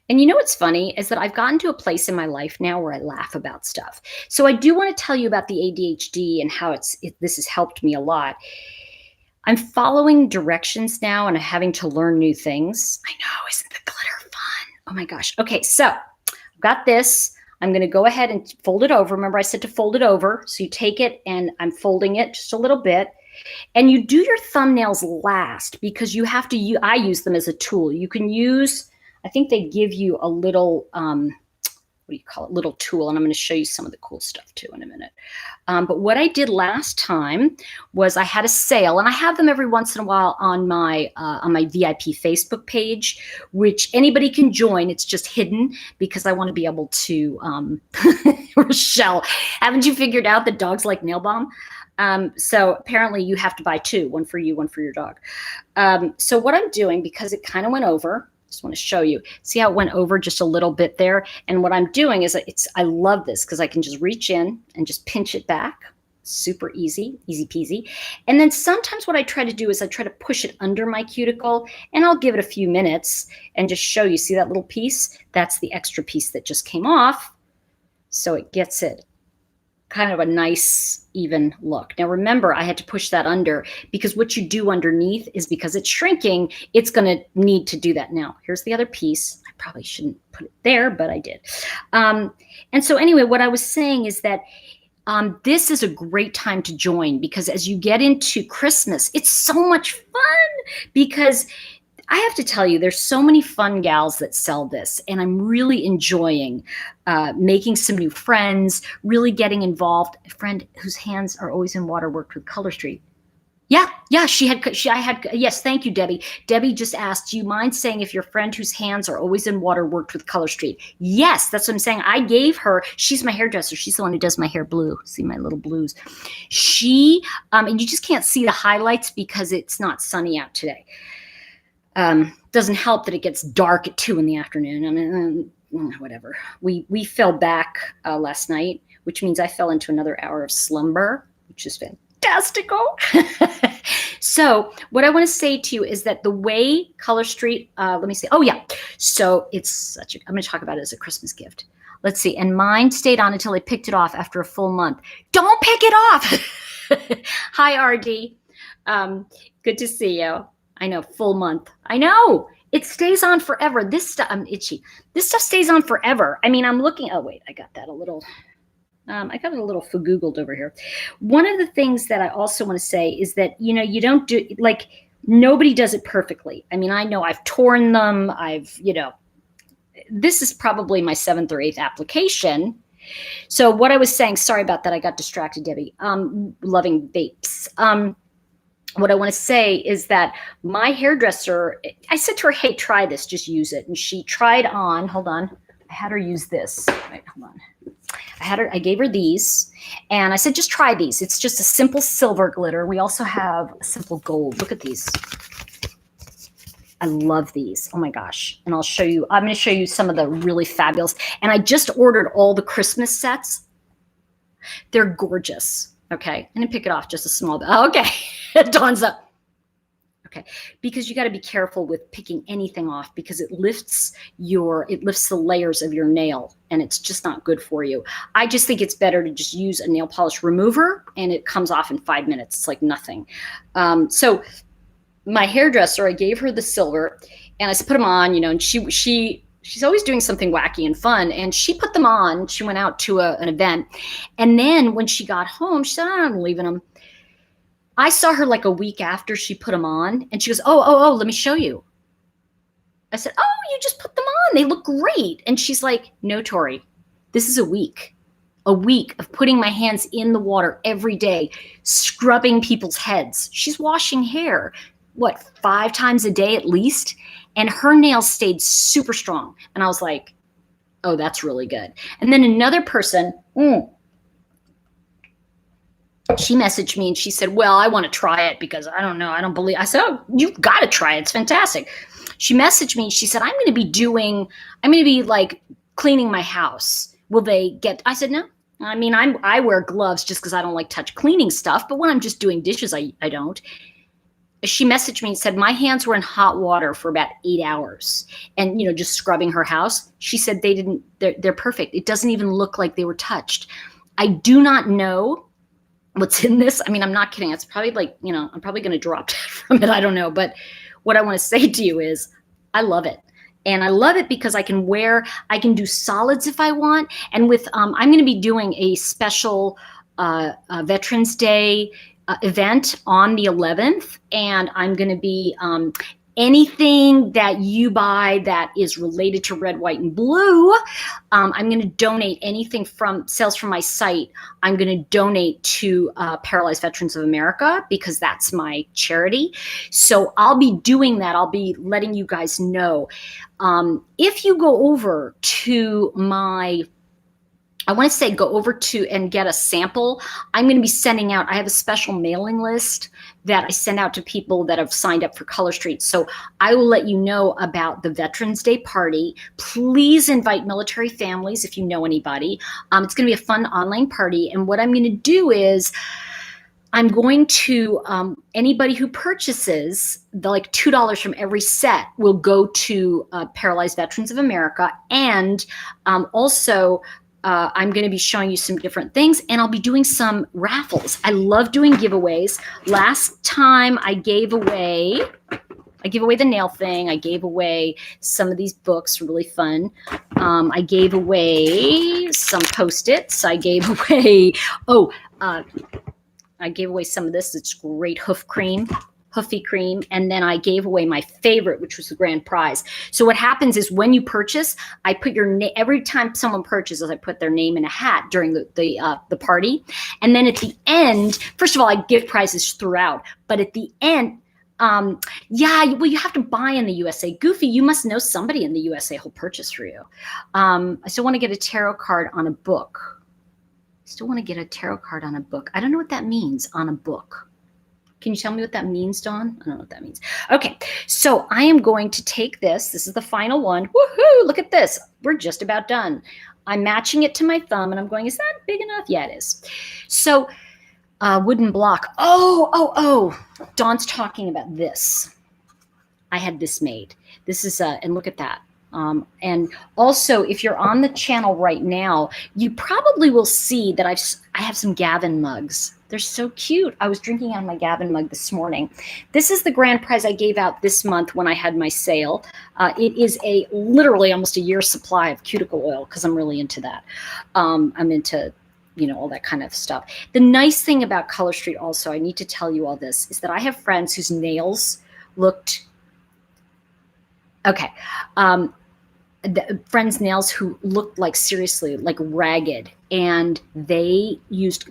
And you know what's funny is that I've gotten to a place in my life now where I laugh about stuff. So I do want to tell you about the ADHD and how this has helped me a lot. I'm following directions now and I'm having to learn new things. I know, isn't the glitter fun? Oh my gosh. Okay, so I've got this. I'm going to go ahead and fold it over. Remember I said to fold it over. So you take it and I'm folding it just a little bit. And you do your thumbnails last because you have to, I use them as a tool. You can use, I think they give you a little, what do you call it, little tool. And I'm going to show you some of the cool stuff too in a minute. But what I did last time was I had a sale, and I have them every once in a while on my VIP Facebook page, which anybody can join. It's just hidden because I want to be able to, Rochelle, haven't you figured out that dogs like nail balm? So apparently you have to buy two, one for you, one for your dog. So what I'm doing, because it kind of went over, just want to show you, see how it went over just a little bit there. And what I'm doing is I love this because I can just reach in and just pinch it back. Super easy, easy peasy. And then sometimes what I try to do is I try to push it under my cuticle, and I'll give it a few minutes and just show you, see that little piece? That's the extra piece that just came off. So it gets it kind of a nice even look. Now remember, I had to push that under because what you do underneath is, because it's shrinking, it's going to need to do that. Now here's the other piece. I probably shouldn't put it there, but I did. And so anyway, what I was saying is that this is a great time to join, because as you get into Christmas, it's so much fun, because I have to tell you, there's so many fun gals that sell this, and I'm really enjoying making some new friends, really getting involved. A friend whose hands are always in water worked with Color Street. Yeah, yes, thank you, Debbie. Debbie just asked, do you mind saying if your friend whose hands are always in water worked with Color Street? Yes, that's what I'm saying. I gave her, she's my hairdresser. She's the one who does my hair blue. See my little blues. She, and you just can't see the highlights because it's not sunny out today. Doesn't help that it gets dark at 2 in the afternoon. I mean, whatever. We fell back last night, which means I fell into another hour of slumber, which is fantastic. fantastical. So what I want to say to you is that the way Color Street, let me see. Oh yeah. So it's I'm going to talk about it as a Christmas gift. Let's see. And mine stayed on until I picked it off after a full month. Don't pick it off. Hi, RD. Good to see you. I know, full month. I know. It stays on forever. This stuff, I'm itchy. This stuff stays on forever. I mean, I'm looking, oh wait, I got that a little, I got it a little fagoogled over here. One of the things that I also want to say is that, you don't do, like, nobody does it perfectly. I mean, I know I've torn them. This is probably my 7th or 8th application. So what I was saying, sorry about that. I got distracted, Debbie. Loving vapes. What I want to say is that my hairdresser, I said to her, hey, try this, just use it. And she tried on, hold on, I had her use this. Wait, hold on. I gave her these and I said, just try these. It's just a simple silver glitter. We also have a simple gold. Look at these. I love these. Oh my gosh. And I'll show you, I'm going to show you some of the really fabulous. And I just ordered all the Christmas sets. They're gorgeous. Okay. I didn't pick it off, just a small bit. Okay. Dawn's up. Okay. Because you got to be careful with picking anything off because it lifts the layers of your nail and it's just not good for you. I just think it's better to just use a nail polish remover and it comes off in 5 minutes. It's like nothing. So my hairdresser, I gave her the silver and I said, put them on, and she's always doing something wacky and fun. And she put them on. She went out to an event. And then when she got home, she said, I'm leaving them. I saw her like a week after she put them on. And she goes, oh, let me show you. I said, oh, you just put them on. They look great. And she's like, no, Tori, this is a week of putting my hands in the water every day, scrubbing people's heads. She's washing hair, 5 times a day at least? And her nails stayed super strong. And I was like, oh, that's really good. And then another person, she messaged me and she said, well, I want to try it because I don't know. I said, oh, you've got to try it. It's fantastic. She messaged me. She said, I'm going to be like cleaning my house. Will they get, I said, no. I mean, I wear gloves just because I don't like touch cleaning stuff. But when I'm just doing dishes, I don't. She messaged me and said, my hands were in hot water for about 8 hours and, just scrubbing her house. She said they're perfect. It doesn't even look like they were touched. I do not know what's in this. I mean, I'm not kidding. It's probably like, I'm probably going to drop dead from it. I don't know. But what I want to say to you is I love it. And I love it because I can do solids if I want. And I'm going to be doing a special Veterans Day event on the 11th, and I'm going to be anything that you buy that is related to red, white, and blue. I'm going to donate anything from sales from my site. I'm going to donate to Paralyzed Veterans of America because that's my charity. So I'll be doing that. I'll be letting you guys know. If you go over to go over to and get a sample. I'm going to be sending out, I have a special mailing list that I send out to people that have signed up for Color Street. So I will let you know about the Veterans Day party. Please invite military families if you know anybody. It's going to be a fun online party. And what I'm going to do is I'm going to, anybody who purchases like $2 from every set will go to Paralyzed Veterans of America. And also, I'm going to be showing you some different things and I'll be doing some raffles. I love doing giveaways. Last time I gave away the nail thing. I gave away some of these books, really fun. I gave away some Post-its. I gave away, I gave away some of this. It's great Hoofy cream. And then I gave away my favorite, which was the grand prize. So what happens is when you purchase, I put your name, every time someone purchases, I put their name in a hat during the party. And then at the end, first of all, I give prizes throughout, but at the end, you have to buy in the USA. Goofy, you must know somebody in the USA who'll purchase for you. I still want to get a tarot card on a book. I don't know what that means, on a book. Can you tell me what that means, Dawn? I don't know what that means. Okay, so I am going to take this. This is the final one. Woohoo! Look at this. We're just about done. I'm matching it to my thumb, and I'm going, is that big enough? Yeah, it is. So Wooden block. Oh. Dawn's talking about this. I had this made. This is and look at that. And also, if you're on the channel right now, you probably will see that I have some Gavin mugs. They're so cute. I was drinking out of my Gavin mug this morning. This is the grand prize I gave out this month when I had my sale. It is literally almost a year's supply of cuticle oil because I'm really into that. I'm into all that kind of stuff. The nice thing about Color Street also, I need to tell you all this, is that I have friends whose nails looked okay. Friends' nails who looked like seriously like ragged, and they've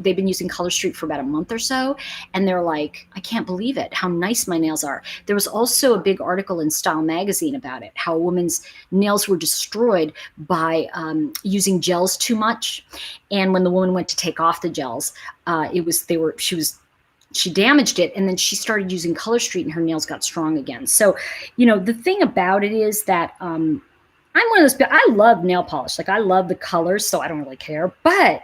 been using Color Street for about a month or so, and they're like, I can't believe it, how nice my nails are. There was also a big article in Style magazine about it, how a woman's nails were destroyed by using gels too much, and when the woman went to take off the gels, she damaged it, and then she started using Color Street and her nails got strong again. So, the thing about it is that I'm one of those people, I love nail polish. Like, I love the colors, so I don't really care. But,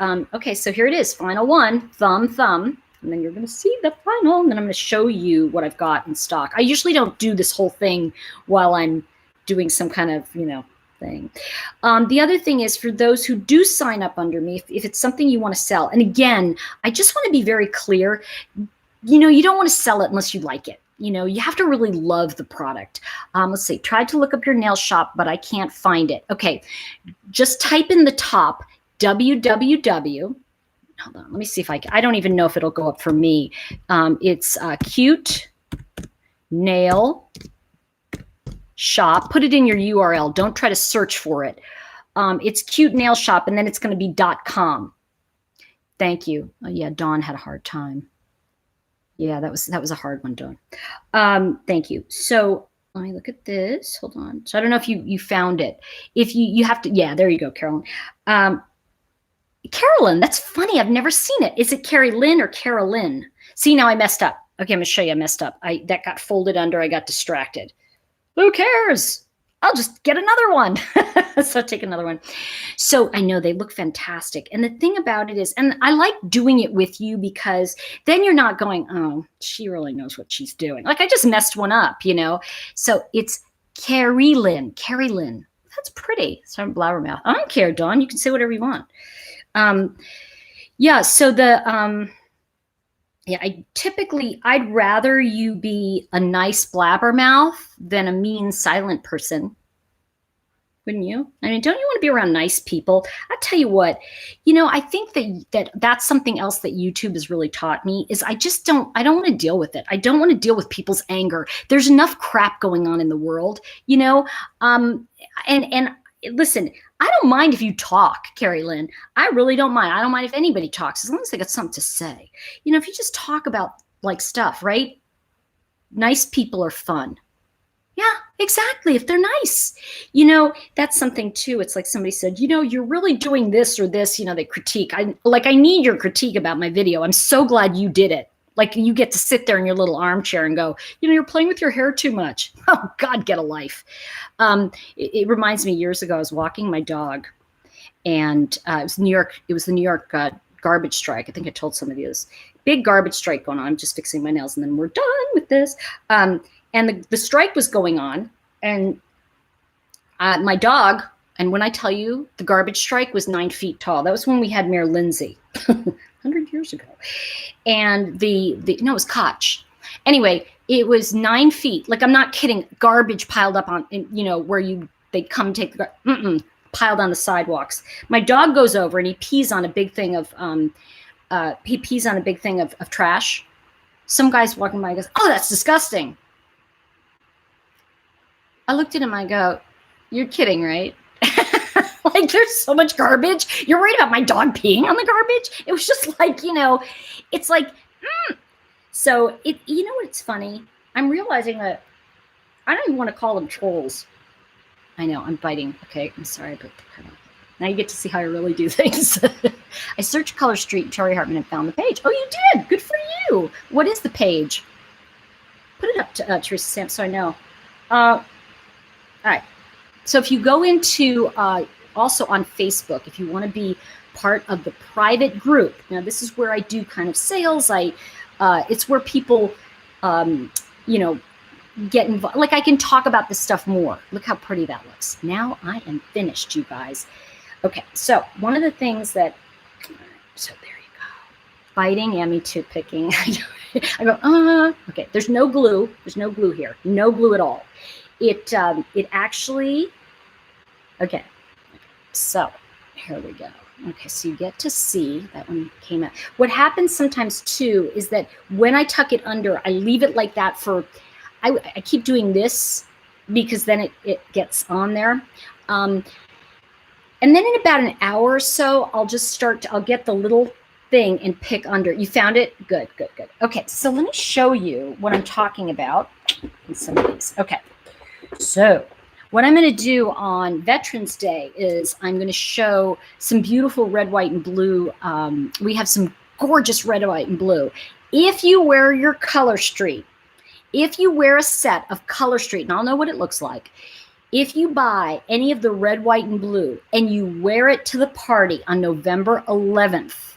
okay, so here it is, final one, thumb, and then you're going to see the final, and then I'm going to show you what I've got in stock. I usually don't do this whole thing while I'm doing some kind of, thing. The other thing is, for those who do sign up under me, if it's something you want to sell, and again, I just want to be very clear, you don't want to sell it unless you like it. You have to really love the product. Let's see, tried to look up your nail shop, but I can't find it. Okay, just type in the top, www. Hold on, let me see if I don't even know if it'll go up for me. It's cute nail shop. Put it in your URL. Don't try to search for it. It's cute nail shop, and then it's going to be .com. Thank you. Oh, yeah, Dawn had a hard time. Yeah, that was a hard one, Dawn. Thank you. So let me look at this. Hold on. So I don't know if you found it. If you have to, yeah, there you go, Carolyn. Carolyn, that's funny. I've never seen it. Is it Carrie Lynn or Carolyn? See, now I messed up. Okay, I'm gonna show you. I messed up. That got folded under. I got distracted. Who cares? I'll just get another one. So take another one. So I know they look fantastic. And the thing about it is, and I like doing it with you because then you're not going, oh, she really knows what she's doing. Like, I just messed one up, So it's Carrie Lynn. That's pretty. Sorry, blabbermouth. I don't care, Dawn. You can say whatever you want. Yeah, so I'd rather you be a nice blabbermouth than a mean silent person. Wouldn't you? I mean, don't you want to be around nice people? I tell you what, I think that's something else that YouTube has really taught me is I don't want to deal with it. I don't want to deal with people's anger. There's enough crap going on in the world, and listen, I don't mind if you talk, Carrie Lynn. I really don't mind. I don't mind if anybody talks, as long as they got something to say. If you just talk about like stuff, right? Nice people are fun. Yeah, exactly. If they're nice, that's something too. It's like somebody said, you're really doing this or this, they critique. I need your critique about my video. I'm so glad you did it. Like, you get to sit there in your little armchair and go, you're playing with your hair too much. Oh God, get a life. It reminds me, years ago, I was walking my dog, and it was New York. It was the New York garbage strike. I think I told some of you this. Big garbage strike going on. I'm just fixing my nails, and then we're done with this. And the strike was going on, and my dog, and when I tell you the garbage strike was 9 feet tall, that was when we had Mayor Lindsay, 100 years ago. And it was Koch. Anyway, it was 9 feet. Like, I'm not kidding. Garbage piled up on, where they come take the piled on the sidewalks. My dog goes over and he pees on a big thing of trash. Some guy's walking by and goes, oh, that's disgusting. I looked at him, I go, you're kidding, right? Like, there's so much garbage. You're worried about my dog peeing on the garbage? It was just like, it's like, So, what's funny? I'm realizing that I don't even want to call them trolls. I know, I'm biting. Okay, I'm sorry, but now you get to see how I really do things. I searched Color Street and Tori Hartman and found the page. Oh, you did? Good for you. What is the page? Put it up to Teresa Sam so I know. All right. So if you go into also on Facebook, if you want to be part of the private group. Now, this is where I do kind of sales. It's where people, you know, get involved. Like, I can talk about this stuff more. Look how pretty that looks. Now I am finished, you guys. Okay, so one of the things that, so there you go. Biting, yeah, me too, picking. I go, okay, there's no glue. There's no glue here. No glue at all. It actually, okay, so here we go. Okay, so you get to see that one came out. What happens sometimes too is that when I tuck it under, I leave it like that for, I keep doing this because then it gets on there. And then in about an hour or so, I'll get the little thing and pick under. You found it? Good, good, good. Okay, so let me show you what I'm talking about in some of these. Okay, so what I'm going to do on Veterans Day is I'm going to show some beautiful red, white, and blue. We have some gorgeous red, white, and blue. If you wear your Color Street, if you wear a set of Color Street, and I'll know what it looks like, if you buy any of the red, white, and blue and you wear it to the party on November 11th,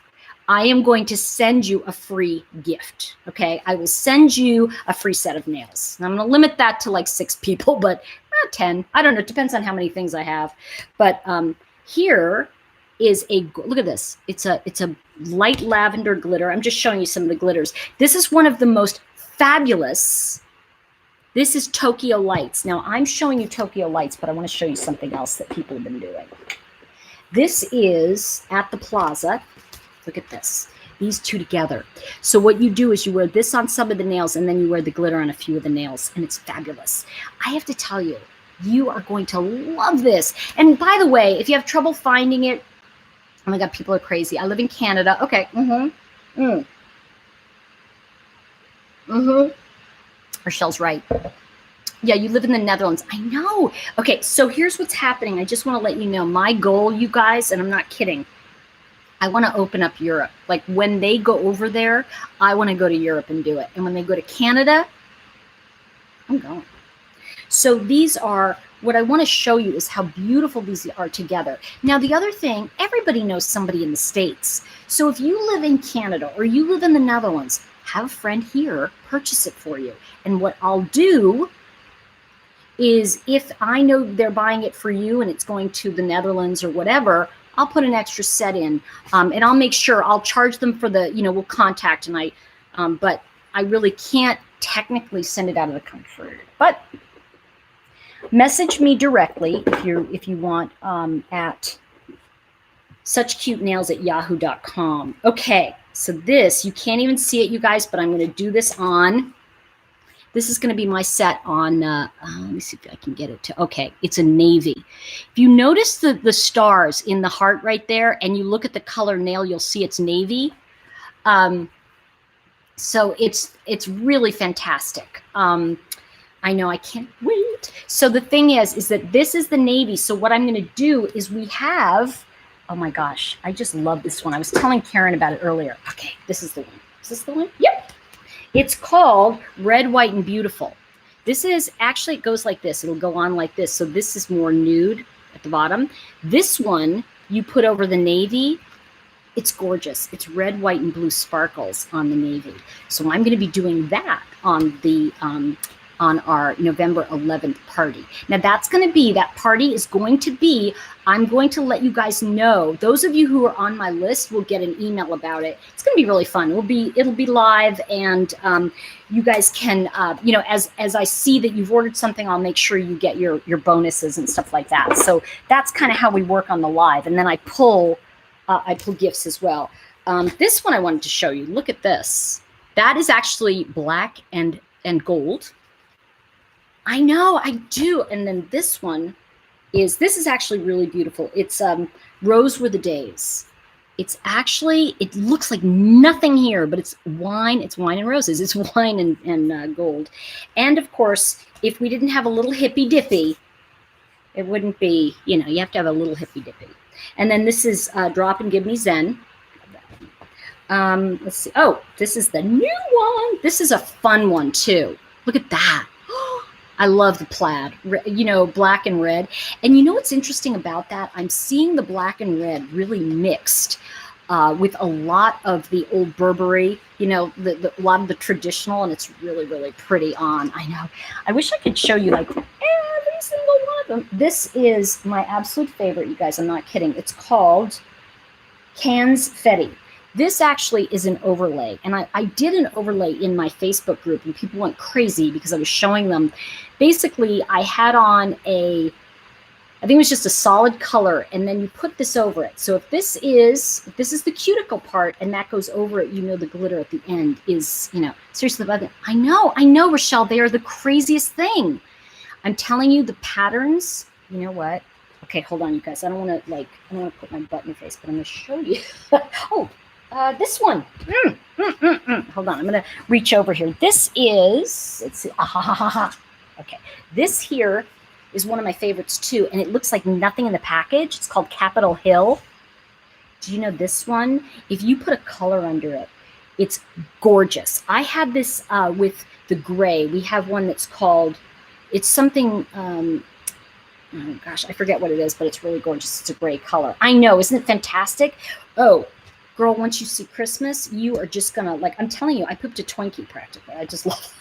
I am going to send you a free gift, okay? I will send you a free set of nails. And I'm going to limit that to like 6 people, but 10. I don't know. It depends on how many things I have. But here is look at this. It's a light lavender glitter. I'm just showing you some of the glitters. This is one of the most fabulous. This is Tokyo Lights. Now, I'm showing you Tokyo Lights, but I want to show you something else that people have been doing. This is at the plaza. Look at this. These two together. So what you do is you wear this on some of the nails and then you wear the glitter on a few of the nails, and it's fabulous. I have to tell you, you are going to love this. And by the way, if you have trouble finding it, oh my God, people are crazy. I live in Canada. Okay. Rochelle's right. Yeah, you live in the Netherlands. I know. Okay, so here's what's happening. I just want to let you know my goal, you guys, and I'm not kidding. I want to open up Europe. Like when they go over there, I want to go to Europe and do it. And when they go to Canada, I'm going. So these are, what I want to show you is how beautiful these are together. Now, the other thing, everybody knows somebody in the States. So if you live in Canada or you live in the Netherlands, have a friend here purchase it for you. And what I'll do is if I know they're buying it for you and it's going to the Netherlands or whatever, I'll put an extra set in, and I'll make sure I'll charge them for the, we'll contact, and but I really can't technically send it out of the country. But message me directly if you want at suchcutenails@yahoo.com. Okay, so this, you can't even see it, you guys, but I'm going to do this on. This is going to be my set on, let me see if I can get it to, okay, it's a navy. If you notice the stars in the heart right there, and you look at the color nail, you'll see it's navy. So it's really fantastic. I know, I can't wait. So the thing is that this is the navy. So what I'm going to do is we have, oh my gosh, I just love this one. I was telling Karen about it earlier. Okay, this is the one. Is this the one? Yep. It's called Red, White, and Beautiful. This is, actually, it goes like this. It'll go on like this. So this is more nude at the bottom. This one, you put over the navy. It's gorgeous. It's red, white, and blue sparkles on the navy. So I'm going to be doing that on the on our November 11th party. Now that party is going to be, I'm going to let you guys know. Those of you who are on my list will get an email about it. It's going to be really fun. It'll be live, and you guys can, as I see that you've ordered something, I'll make sure you get your bonuses and stuff like that. So that's kind of how we work on the live, and then I pull gifts as well. This one I wanted to show you. Look at this. That is actually black and gold. I know, I do. And then this one this is actually really beautiful. It's Rose Were the Days. It's actually, it looks like nothing here, but it's wine and roses. It's wine and gold. And of course, if we didn't have a little hippy dippy, it wouldn't be, you have to have a little hippy dippy. And then this is Drop and Give Me Zen. Let's see. Oh, this is the new one. This is a fun one too. Look at that. I love the plaid, you know, black and red. And you know what's interesting about that? I'm seeing the black and red really mixed with a lot of the old Burberry, you know, a lot of the traditional, and it's really, really pretty on. I know. I wish I could show you like every single one of them. This is my absolute favorite, you guys. I'm not kidding. It's called Confetti. This actually is an overlay, and I did an overlay in my Facebook group, and people went crazy because I was showing them. Basically, I had on I think it was just a solid color, and then you put this over it. So if this is the cuticle part, and that goes over it, you know, the glitter at the end is, you know, seriously. I know, Rochelle, they are the craziest thing. I'm telling you, the patterns. You know what? Okay, hold on, you guys. I don't want to put my butt in your face, but I'm going to show you. Oh. This one. Hold on, I'm gonna reach over here. This is, let's see, okay. This here is one of my favorites too, and it looks like nothing in the package. It's called Capitol Hill. Do you know this one? If you put a color under it, it's gorgeous. I had this with the gray. We have one that's called, it's something, oh gosh, I forget what it is, but it's really gorgeous. It's a gray color. I know, isn't it fantastic? Oh, girl, once you see Christmas, you are just gonna, like, I'm telling you, I pooped a Twinkie practically. I just love it.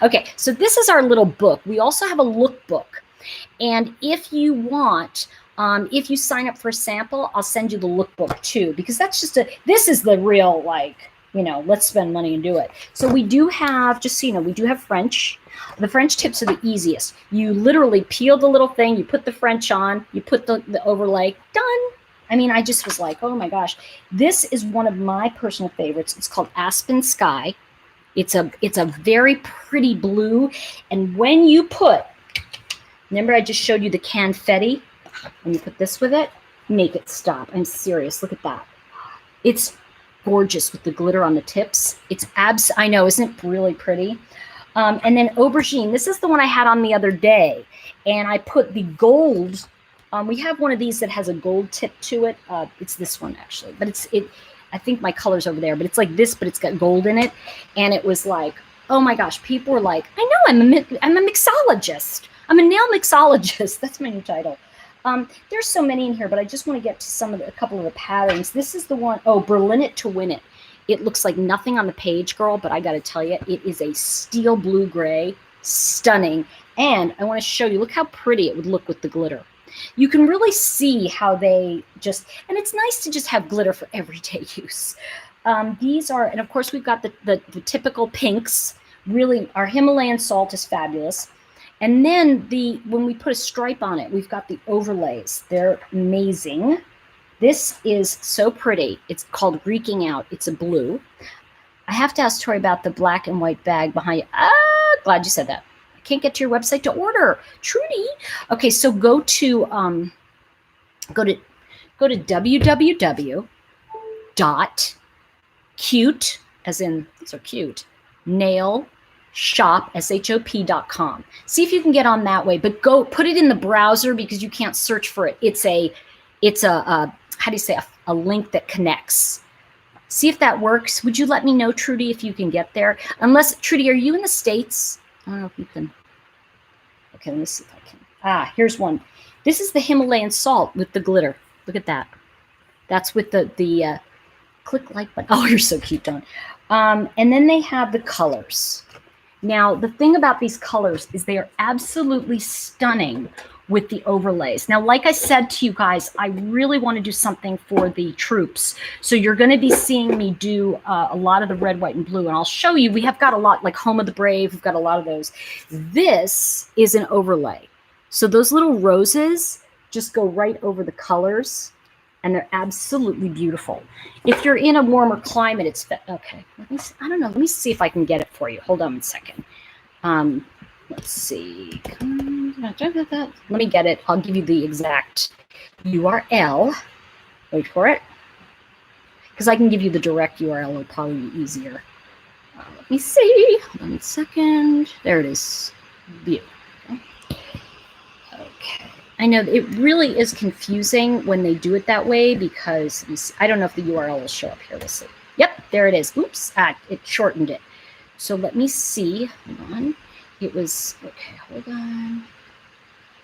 Okay, so this is our little book. We also have a lookbook. And if you want, if you sign up for a sample, I'll send you the lookbook too, because that's just this is the real, like, you know, let's spend money and do it. So we do have, just so you know, we do have French. The French tips are the easiest. You literally peel the little thing, you put the French on, you put the overlay, done. I mean, I just was like, oh my gosh. This is one of my personal favorites. It's called Aspen Sky. It's a very pretty blue. And when you put, remember I just showed you the confetti? When you put this with it, make it stop. I'm serious. Look at that. It's gorgeous with the glitter on the tips. It's I know, isn't it really pretty? And then aubergine. This is the one I had on the other day. And I put the gold. We have one of these that has a gold tip to it. It's this one actually, but I think my color's over there, but it's like this, but it's got gold in it. And it was like, oh my gosh, people were like, I know, I'm a mixologist. I'm a nail mixologist. That's my new title. There's so many in here, but I just want to get to a couple of the patterns. This is the one, oh, Berlin It to Win It. It looks like nothing on the page, girl, but I got to tell you, it is a steel blue gray, stunning. And I want to show you, look how pretty it would look with the glitter. You can really see how they just, and it's nice to just have glitter for everyday use. These are, and of course we've got the typical pinks. Really, our Himalayan salt is fabulous. And then when we put a stripe on it, we've got the overlays. They're amazing. This is so pretty. It's called Reeking Out. It's a blue. I have to ask Tori about the black and white bag behind you. Glad you said that. Can't get to your website to order. Trudy. Okay, so go to www.cute, as in these are cute, nail shop shop.com. See if you can get on that way, but go put it in the browser because you can't search for it. It's a how do you say, a link that connects. See if that works. Would you let me know, Trudy, if you can get there? Unless, Trudy, are you in the States? I don't know if you can. Okay, let me see if I can. Here's one. This is the Himalayan salt with the glitter. Look at that. That's with the click like button. Oh, you're so cute, Dawn. And then they have the colors. Now, the thing about these colors is they are absolutely stunning with the overlays. Now, like I said to you guys, I really want to do something for the troops. So you're going to be seeing me do a lot of the red, white, and blue. And I'll show you, we have got a lot, like Home of the Brave. We've got a lot of those. This is an overlay. So those little roses just go right over the colors. And they're absolutely beautiful. If you're in a warmer climate, it's okay. I don't know. Let me see if I can get it for you. Hold on a second. Let's see. Let me get it. I'll give you the exact URL. Wait for it. Because I can give you the direct URL. It'll probably be easier. Let me see. Hold on a second. There it is. View. Okay. I know it really is confusing when they do it that way because I don't know if the URL will show up here. We'll see. Yep, there it is. Oops, it shortened it. So let me see. Hold on. It was, okay, hold on.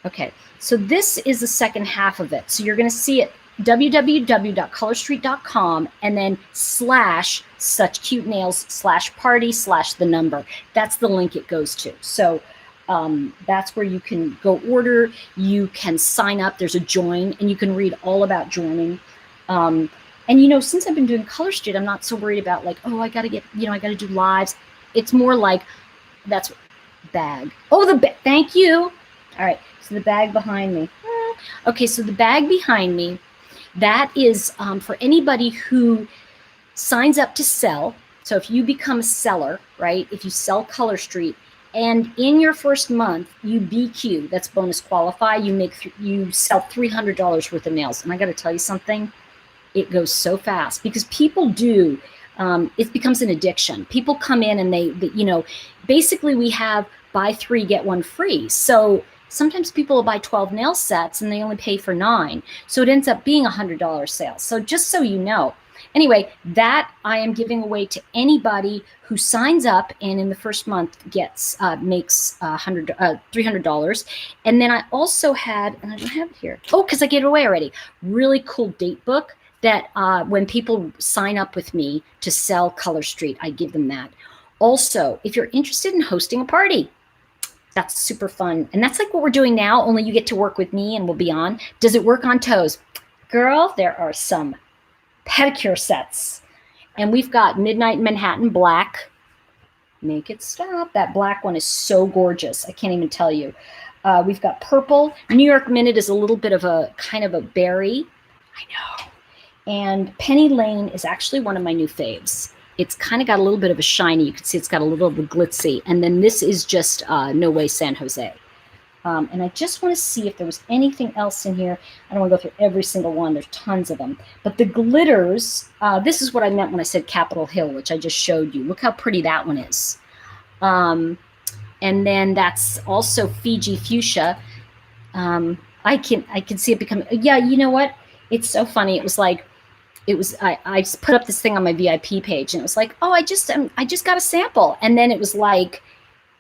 Okay, so this is the second half of it. So you're going to see it www.colorstreet.com and then slash such cute nails slash party slash the number. That's the link it goes to. So that's where you can go order. You can sign up. There's a join, and you can read all about joining. And since I've been doing Color Street, I'm not so worried about like, oh, I got to get, I got to do lives. It's more like that's bag. Oh, thank you. All right. So the bag behind me. Okay, so the bag behind me, that is for anybody who signs up to sell. So if you become a seller, right, if you sell Color Street, and in your first month you BQ, that's bonus qualify, you sell $300 worth of nails. And I got to tell you something, it goes so fast because people do. It becomes an addiction. People come in and they basically we have buy 3 get 1 free. So sometimes people will buy 12 nail sets and they only pay for 9. So it ends up being $100 sale. So just so you know. Anyway, that I am giving away to anybody who signs up and in the first month makes $300. And then I also had, and I don't have it here. Oh, because I gave it away already. Really cool date book that when people sign up with me to sell Color Street, I give them that. Also, if you're interested in hosting a party, that's super fun. And that's like what we're doing now, only you get to work with me and we'll be on. Does it work on toes? Girl, there are some pedicure sets. And we've got Midnight Manhattan Black. Make it stop. That black one is so gorgeous. I can't even tell you. We've got purple. New York Minute is a little bit of a kind of a berry. I know. And Penny Lane is actually one of my new faves. It's kind of got a little bit of a shiny. You can see it's got a little bit of a glitzy. And then this is just No Way San Jose. And I just want to see if there was anything else in here. I don't want to go through every single one. There's tons of them. But the glitters, this is what I meant when I said Capitol Hill, which I just showed you. Look how pretty that one is. And then that's also Fiji Fuchsia. I can see it becoming, yeah, you know what? It's so funny. It was like, I put up this thing on my VIP page and it was like, oh, I just got a sample. And then it was like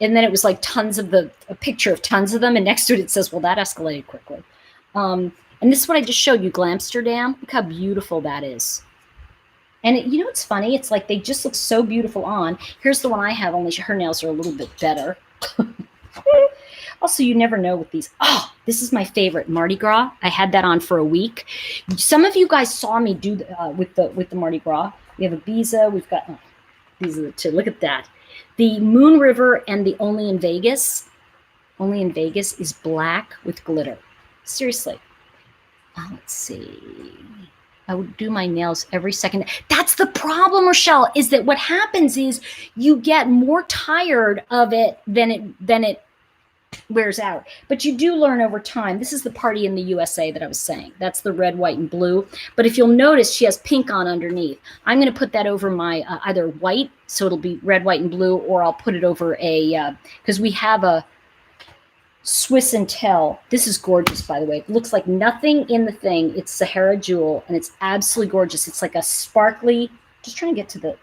a picture of tons of them. And next to it, it says, well, that escalated quickly. And this is what I just showed you, Glamsterdam. Look how beautiful that is. And it's funny. It's like, they just look so beautiful on. Here's the one I have, only her nails are a little bit better. Also, you never know with these. Oh, this is my favorite, Mardi Gras. I had that on for a week. Some of you guys saw me do with the Mardi Gras. We have Ibiza. We've got, these are the two. Look at that. The Moon River and the Only in Vegas is black with glitter. Seriously. Let's see. I would do my nails every second. That's the problem, Rochelle, is that what happens is you get more tired of it than it wears out. But you do learn over time. This is the party in the USA that I was saying. That's the red, white, and blue. But if you'll notice, she has pink on underneath. I'm going to put that over my either white, so it'll be red, white, and blue, or I'll put it over because we have a Swiss and Tell. This is gorgeous, by the way. It looks like nothing in the thing. It's Sahara Jewel, and it's absolutely gorgeous. It's like a sparkly, just trying to get to the,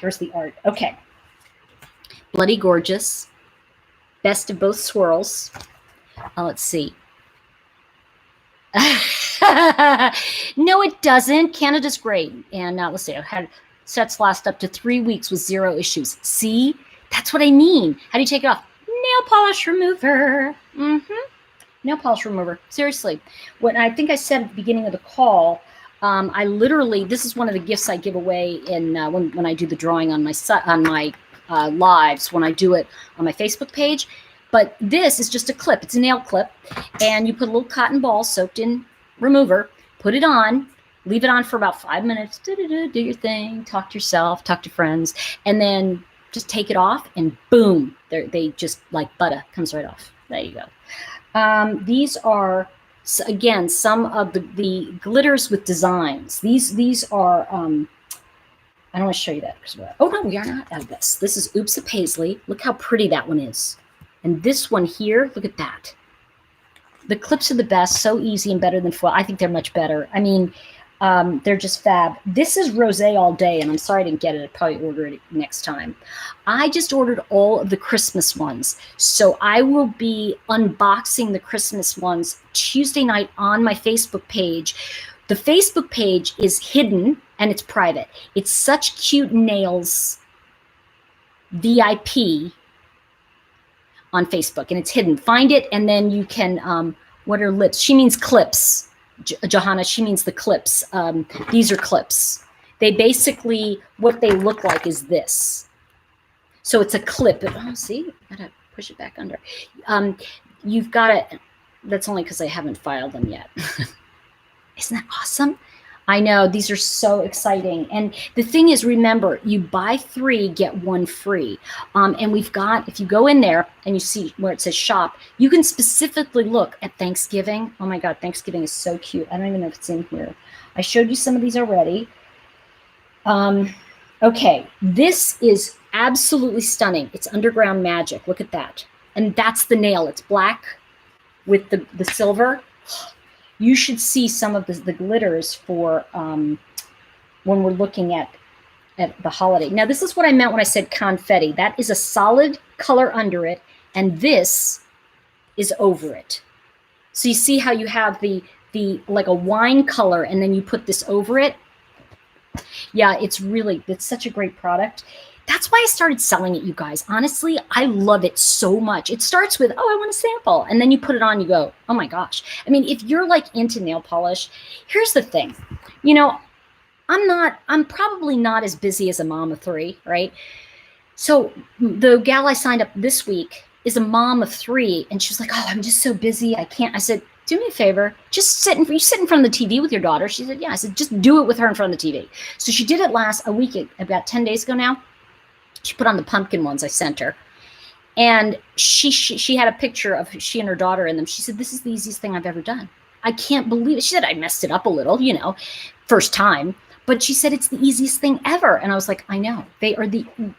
here's the art. Okay. Bloody gorgeous. Best of both swirls. Let's see. No, it doesn't. Canada's great. And let's see. I've had sets last up to 3 weeks with 0 issues. See? That's what I mean. How do you take it off? Nail polish remover. Nail polish remover. Seriously. What I think I said at the beginning of the call, I literally, this is one of the gifts I give away in when I do the drawing on my lives, when I do it on my Facebook page. But this is just a clip. It's a nail clip. And you put a little cotton ball soaked in remover, put it on, leave it on for about 5 minutes, do your thing, talk to yourself, talk to friends, and then just take it off and boom, they just like butter comes right off. There you go. These are, again, some of the glitters with designs. These are, I don't want to show you that. Oh, no, we are not out of this. This is Oops of Paisley. Look how pretty that one is. And this one here, look at that. The clips are the best, so easy and better than foil. I think they're much better. I mean, They're just fab. This is rosé all day, and I'm sorry I didn't get it. I'll probably order it next time. I just ordered all of the Christmas ones. So I will be unboxing the Christmas ones Tuesday night on my Facebook page. The Facebook page is hidden and it's private. It's Such Cute Nails VIP on Facebook, and it's hidden. Find it, and then you can, what are lips? She means clips. Johanna, she means the clips. These are clips. They basically, what they look like is this. So it's a clip. Oh, see, I gotta push it back under. You've got to, that's only because I haven't filed them yet. Isn't that awesome? I know, these are so exciting. And the thing is, remember, you buy 3, get 1 free. And we've got, if you go in there and you see where it says shop, you can specifically look at Thanksgiving. Oh my God, Thanksgiving is so cute. I don't even know if it's in here. I showed you some of these already. Okay, this is absolutely stunning. It's Underground Magic. Look at that. And that's the nail. It's black with the silver. You should see some of the glitters for when we're looking at the holiday. Now, this is what I meant when I said confetti. That is a solid color under it, and this is over it. So you see how you have the like a wine color, and then you put this over it. Yeah, it's such a great product. That's why I started selling it, you guys. Honestly, I love it so much. It starts with, oh, I want a sample. And then you put it on, you go, oh my gosh. I mean, if you're like into nail polish, here's the thing. You know, I'm probably not as busy as a mom of 3, right? So the gal I signed up this week is a mom of 3. And she was like, oh, I'm just so busy. I can't. I said, do me a favor. Just sit in front of the TV with your daughter. She said, yeah. I said, just do it with her in front of the TV. So she did it a week, about 10 days ago now. She put on the pumpkin ones I sent her. And she had a picture of she and her daughter in them. She said, this is the easiest thing I've ever done. I can't believe it. She said, I messed it up a little, first time. But she said, it's the easiest thing ever. And I was like, I know.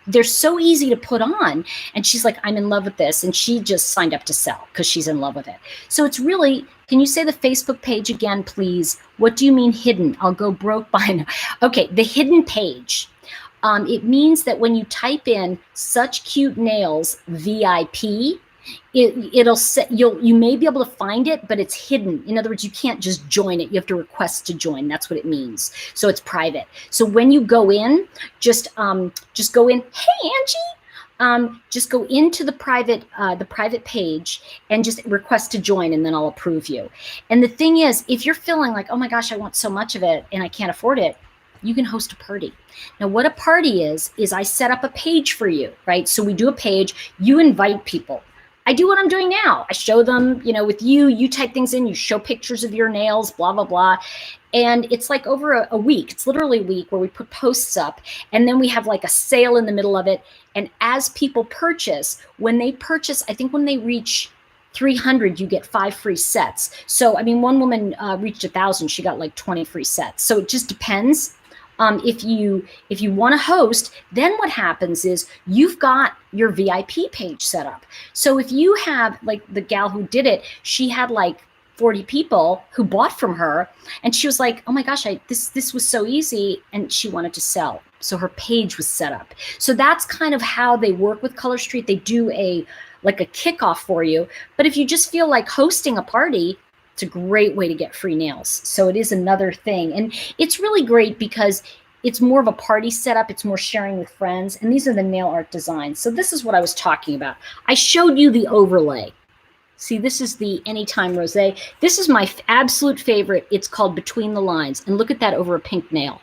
They're so easy to put on. And she's like, I'm in love with this. And she just signed up to sell because she's in love with it. So it's really, can you say the Facebook page again, please? What do you mean hidden? I'll go broke by now. Okay, the hidden page. It means that when you type in Such Cute Nails VIP, you may be able to find it, but it's hidden. In other words, you can't just join it. You have to request to join. That's what it means. So it's private. So when you go in, just go in. Hey, Angie. Just go into the private page and just request to join, and then I'll approve you. And the thing is, if you're feeling like, oh my gosh, I want so much of it and I can't afford it, you can host a party. Now, what a party is I set up a page for you, right? So we do a page, you invite people. I do what I'm doing now. I show them, with you type things in, you show pictures of your nails, blah, blah, blah. And it's like over a week. It's literally a week where we put posts up, and then we have like a sale in the middle of it. And as people purchase, I think when they reach 300, you get 5 free sets. So, I mean, one woman reached 1,000, she got like 20 free sets. So it just depends. If you want to host, then what happens is you've got your VIP page set up. So if you have, like the gal who did it, she had like 40 people who bought from her, and she was like, oh my gosh, this was so easy, and she wanted to sell. So her page was set up. So that's kind of how they work with Color Street. They do a kickoff for you. But if you just feel like hosting a party, it's a great way to get free nails. So it is another thing. And it's really great because it's more of a party setup. It's more sharing with friends. And these are the nail art designs. So this is what I was talking about. I showed you the overlay. See, this is the Anytime Rosé. This is my absolute favorite. It's called Between the Lines. And look at that over a pink nail.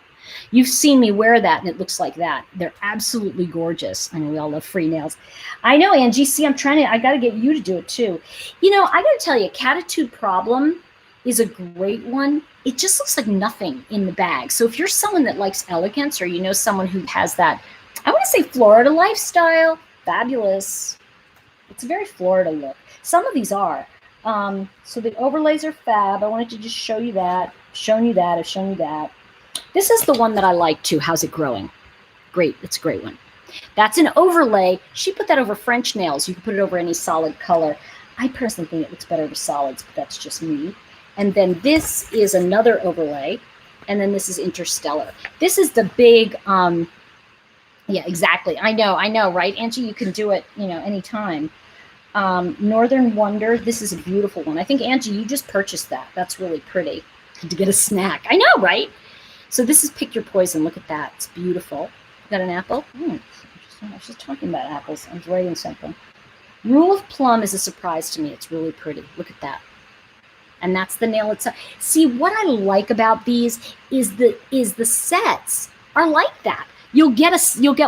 You've seen me wear that, and it looks like that. They're absolutely gorgeous. I know we all love free nails. I know, Angie. See, I got to get you to do it too. I got to tell you, Catitude Problem is a great one. It just looks like nothing in the bag. So if you're someone that likes elegance, or someone who has that, I want to say Florida lifestyle, fabulous. It's a very Florida look. Some of these are. So the overlays are fab. I wanted to just show you that. I've shown you that. This is the one that I like too. How's it growing? Great. It's a great one. That's an overlay. She put that over French nails. You can put it over any solid color. I personally think it looks better with solids, but that's just me. And then this is another overlay. And then this is Interstellar. This is the big, yeah, exactly. I know, right? Angie, you can do it, anytime. Northern Wonder. This is a beautiful one. I think, Angie, you just purchased that. That's really pretty to get a snack. I know, right? So this is Pick Your Poison. Look at that. It's beautiful. Got an apple? I was just talking about apples. I was writing something. Rule of Plum is a surprise to me. It's really pretty. Look at that. And that's the nail itself. See, what I like about these is the sets are like that. You'll get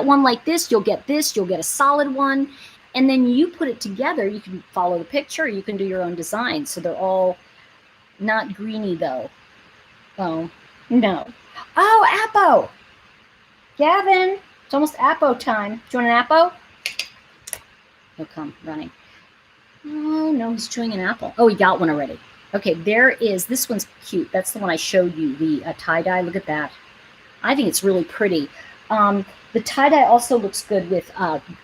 one like this, you'll get a solid one, and then you put it together. You can follow the picture, you can do your own design. So they're all not greeny though. Oh, no. Oh, Appo. Gavin, it's almost Appo time. Do you want an Appo? He'll come running. Oh, no, he's chewing an apple. Oh, he got one already. Okay, this one's cute. That's the one I showed you, the tie-dye. Look at that. I think it's really pretty. The tie-dye also looks good with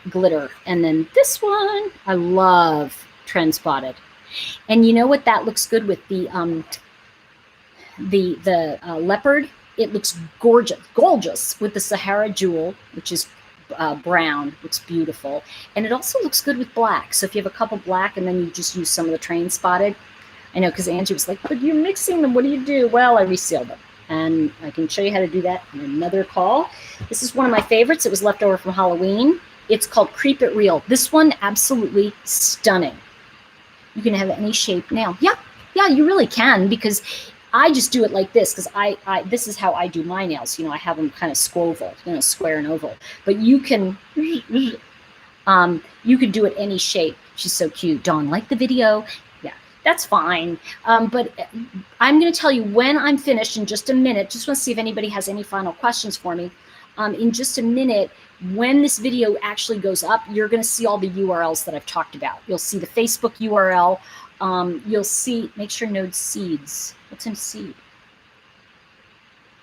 glitter. And then this one, I love Trend Spotted. And you know what that looks good with? The leopard. It looks gorgeous with the Sahara Jewel, which is brown. Looks beautiful. And it also looks good with black. So if you have a couple black and then you just use some of the Train Spotted. I know, because Angie was like, but you're mixing them. What do you do? Well, I resealed them. And I can show you how to do that in another call. This is one of my favorites. It was left over from Halloween. It's called Creep It Real. This one, absolutely stunning. You can have any shape nail. Yeah, you really can, because I just do it like this, because this is how I do my nails. I have them kind of squoval, square and oval. But you can do it any shape. She's so cute. Dawn liked the video. That's fine. But I'm going to tell you when I'm finished in just a minute. Just want to see if anybody has any final questions for me. In just a minute, when this video actually goes up, you're going to see all the URLs that I've talked about. You'll see the Facebook URL. You'll see, make sure node seeds. What's in seed?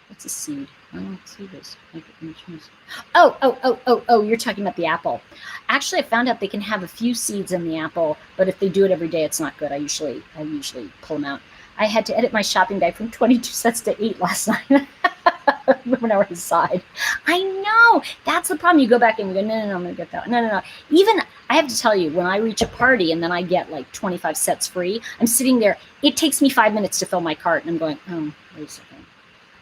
What's a seed? I don't know what seed is. Oh, you're talking about the apple. Actually, I found out they can have a few seeds in the apple, but if they do it every day, it's not good. I usually pull them out. I had to edit my shopping bag from 22 cents to 8 last night. When I was inside. I know. That's the problem. You go back and you go, no, I'm going to get that. No. Even, I have to tell you, when I reach a party and then I get like 25 sets free, I'm sitting there. It takes me 5 minutes to fill my cart. And I'm going, oh, wait a second.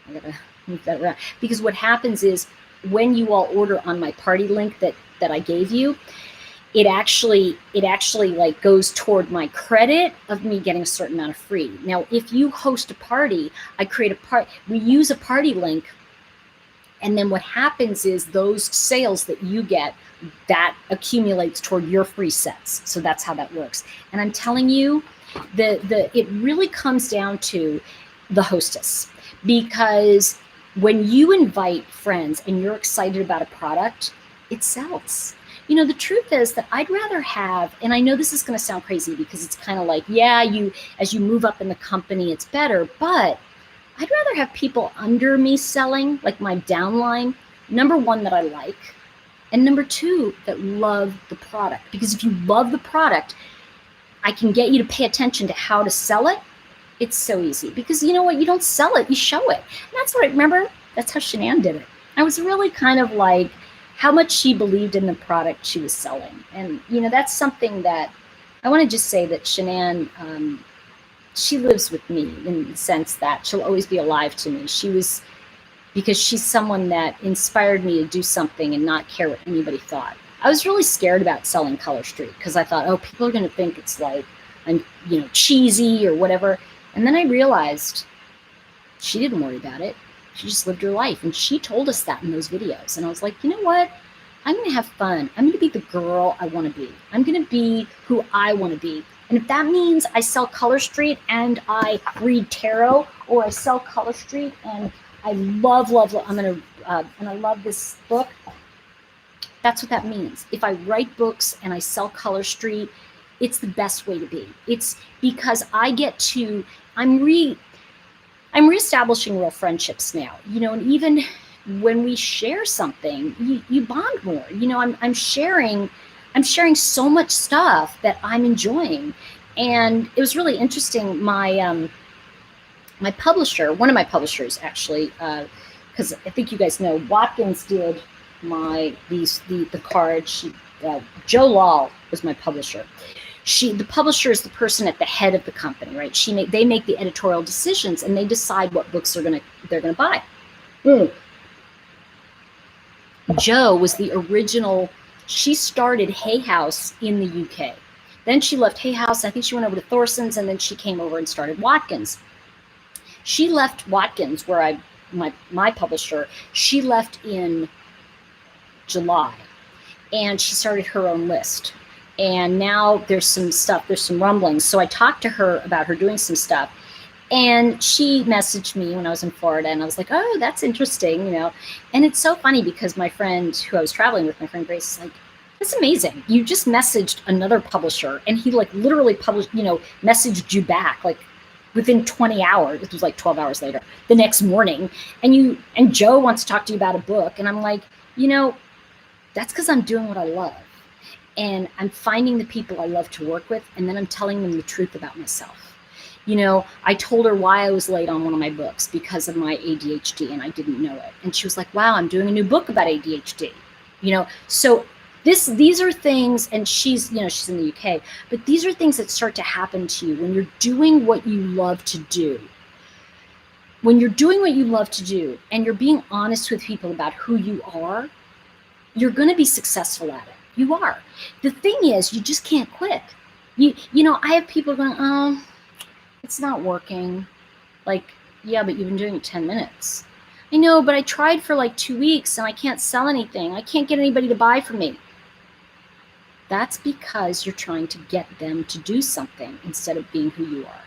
I got to move that around. Because what happens is when you all order on my party link that I gave you, it actually like goes toward my credit of me getting a certain amount of free. Now, if you host a party, we use a party link, and then what happens is those sales that you get, that accumulates toward your free sets. So that's how that works. And I'm telling you, it really comes down to the hostess, because when you invite friends and you're excited about a product, it sells. The truth is that I'd rather have, and I know this is going to sound crazy because it's kind of like, as you move up in the company, it's better, but I'd rather have people under me selling, like my downline, number one, that I like, and number two, that love the product. Because if you love the product, I can get you to pay attention to how to sell it. It's so easy, because you know what? You don't sell it, you show it. And that's what I remember. That's how Shanann did it. I was really kind of like, how much she believed in the product she was selling. And, that's something that I want to just say that Shanann, she lives with me in the sense that she'll always be alive to me. Because she's someone that inspired me to do something and not care what anybody thought. I was really scared about selling Color Street because I thought, people are going to think it's like, I'm, cheesy or whatever. And then I realized she didn't worry about it. She just lived her life. And she told us that in those videos. And I was like, you know what? I'm going to have fun. I'm going to be the girl I want to be. I'm going to be who I want to be. And if that means I sell Color Street and I read tarot, or I sell Color Street and I love, and I love this book, that's what that means. If I write books and I sell Color Street, it's the best way to be. It's because I get to, I'm reestablishing real friendships now, and even when we share something, you bond more. I'm sharing so much stuff that I'm enjoying. And it was really interesting. My my publisher, one of my publishers actually, because I think you guys know, Watkins did the card. Joe Law was my publisher. The publisher is the person at the head of the company, right? They make the editorial decisions, and they decide what books they're gonna buy. Joe was the original. She started Hay House in the UK. Then she left Hay House. I think she went over to Thorson's, and then she came over and started Watkins. She left Watkins, where my publisher. She left in July, and she started her own list. And now there's some rumblings. So I talked to her about her doing some stuff, and she messaged me when I was in Florida, and I was like, oh, that's interesting, And it's so funny because my friend who I was traveling with, my friend Grace, is like, that's amazing. You just messaged another publisher, and he literally messaged you back within 20 hours. It was 12 hours later, the next morning. And Joe wants to talk to you about a book. And I'm like, that's because I'm doing what I love. And I'm finding the people I love to work with, and then I'm telling them the truth about myself. I told her why I was late on one of my books, because of my ADHD, and I didn't know it. And she was like, wow, I'm doing a new book about ADHD. So these are things, and she's in the UK, but these are things that start to happen to you when you're doing what you love to do. When you're doing what you love to do, and you're being honest with people about who you are, you're going to be successful at it. You are. The thing is, you just can't quit. I have people going, oh, it's not working. Yeah, but you've been doing it 10 minutes. I know, but I tried for 2 weeks and I can't sell anything. I can't get anybody to buy from me. That's because you're trying to get them to do something instead of being who you are.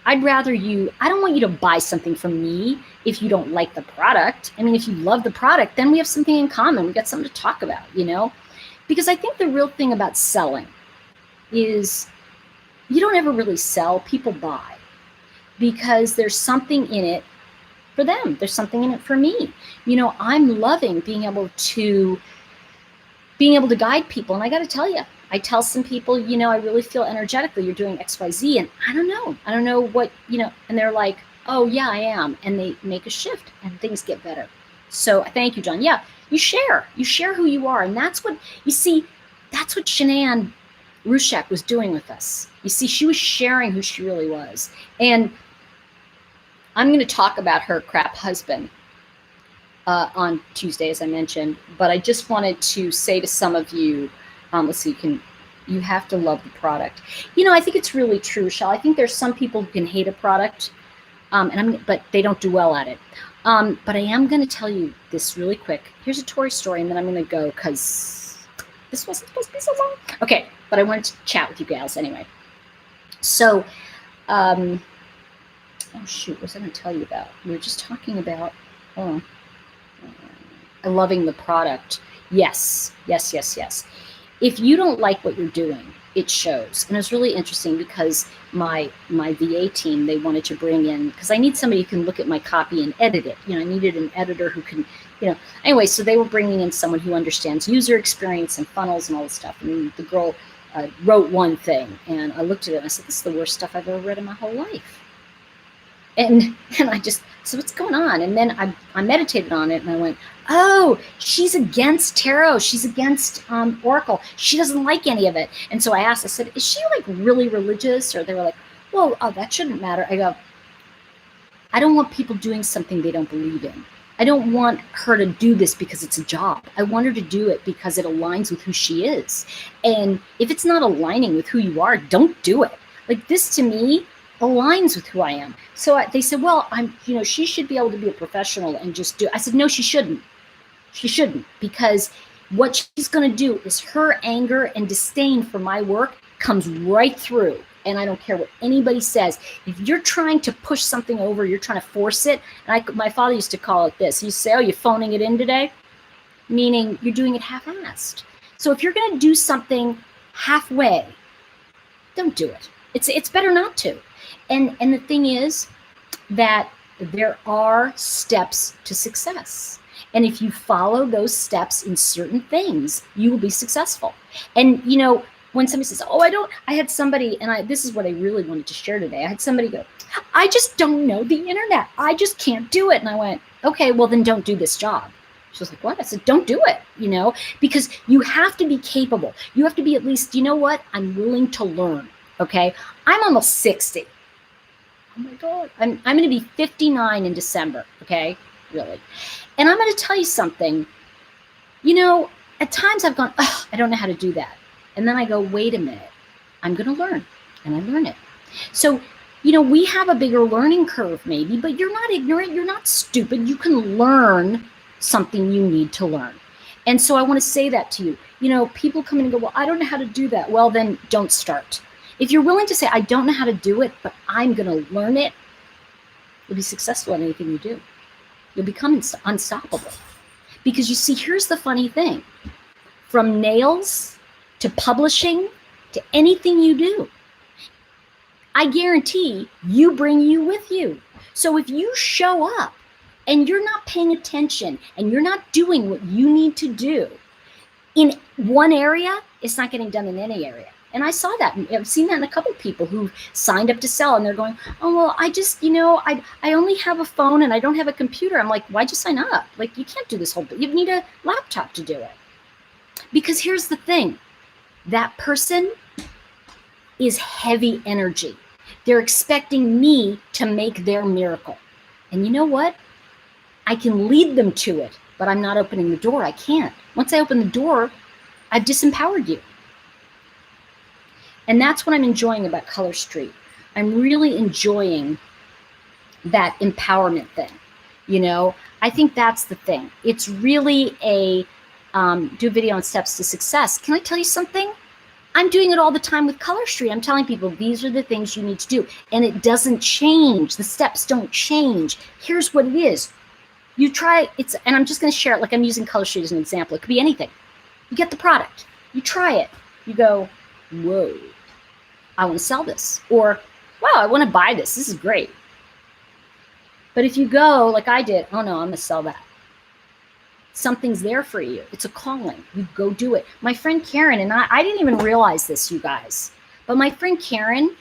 I don't want you to buy something from me if you don't like the product. I mean, if you love the product, then we have something in common. We got something to talk about, because I think the real thing about selling is you don't ever really sell, people buy, because there's something in it for them. There's something in it for me. I'm loving being able to guide people. And I got to tell you, I tell some people, I really feel energetically you're doing X, Y, Z. And I don't know what, and they're like, oh yeah, I am. And they make a shift and things get better. So thank you, John. Yeah. You share who you are. And that's what Shanann Rushak was doing with us. You see, she was sharing who she really was. And I'm going to talk about her crap husband on Tuesday, as I mentioned, but I just wanted to say to some of you, you have to love the product. I think it's really true, Shell. I think there's some people who can hate a product, but they don't do well at it. But I am going to tell you this really quick. Here's a Tori story, and then I'm going to go because this wasn't supposed to be so long. Okay, but I wanted to chat with you gals anyway. So, oh shoot, what was I going to tell you about? We were just talking about loving the product. Yes. If you don't like what you're doing, it shows. And it was really interesting because my VA team, they wanted to bring in, because I need somebody who can look at my copy and edit it. I needed an editor who can, anyway, so they were bringing in someone who understands user experience and funnels and all this stuff. And the girl wrote one thing, and I looked at it and I said, this is the worst stuff I've ever read in my whole life. And I just said, what's going on? And then I meditated on it, and I went, oh, she's against tarot. She's against Oracle. She doesn't like any of it. And so I said, is she really religious? Or they were like, well, that shouldn't matter. I go, I don't want people doing something they don't believe in. I don't want her to do this because it's a job. I want her to do it because it aligns with who she is. And if it's not aligning with who you are, don't do it. This to me aligns with who I am. So they said, well, she should be able to be a professional and just do it. I said, no, she shouldn't. She shouldn't, because what she's going to do is her anger and disdain for my work comes right through. And I don't care what anybody says. If you're trying to push something over, you're trying to force it. And my father used to call it this. He used to say, oh, you're phoning it in today? Meaning you're doing it half-assed. So if you're going to do something halfway, don't do it. It's better not to. And the thing is that there are steps to success. And if you follow those steps in certain things, you will be successful. And, when somebody says, oh, I had somebody, and this is what I really wanted to share today. I had somebody go, I just don't know the internet. I just can't do it. And I went, okay, well then don't do this job. She was like, what? I said, don't do it, because you have to be capable. You have to be at least, you know what? I'm willing to learn. Okay. I'm almost 60. Oh my God. I'm going to be 59 in December. Okay. Really. And I'm going to tell you something, at times I've gone, oh, I don't know how to do that. And then I go, wait a minute, I'm going to learn, and I learn it. So, we have a bigger learning curve maybe, but you're not ignorant. You're not stupid. You can learn something you need to learn. And so I want to say that to you. People come in and go, well, I don't know how to do that. Well, then don't start. If you're willing to say, I don't know how to do it, but I'm going to learn it, you'll be successful in anything you do. You'll become unstoppable. Because you see, here's the funny thing. From nails to publishing to anything you do, I guarantee you bring you with you. So if you show up and you're not paying attention and you're not doing what you need to do in one area, it's not getting done in any area. And I saw that. I've seen that in a couple of people who signed up to sell, and they're going, oh, well, I just, I only have a phone and I don't have a computer. I'm like, why'd you sign up? Like, you can't do this whole thing. You need a laptop to do it. Because here's the thing. That person is heavy energy. They're expecting me to make their miracle. And you know what? I can lead them to it, but I'm not opening the door. I can't. Once I open the door, I've disempowered you. And that's what I'm enjoying about Color Street. I'm really enjoying that empowerment thing. I think that's the thing. It's really do a video on steps to success. Can I tell you something? I'm doing it all the time with Color Street. I'm telling people, these are the things you need to do. And it doesn't change. The steps don't change. Here's what it is. You try it, and I'm just going to share it like I'm using Color Street as an example. It could be anything. You get the product. You try it. You go, whoa, I want to sell this. Or, wow, I want to buy this. This is great. But if you go like I did, oh no, I'm going to sell that. Something's there for you. It's a calling. You go do it. My friend Karen and I didn't even realize this, you guys. But my friend Karen,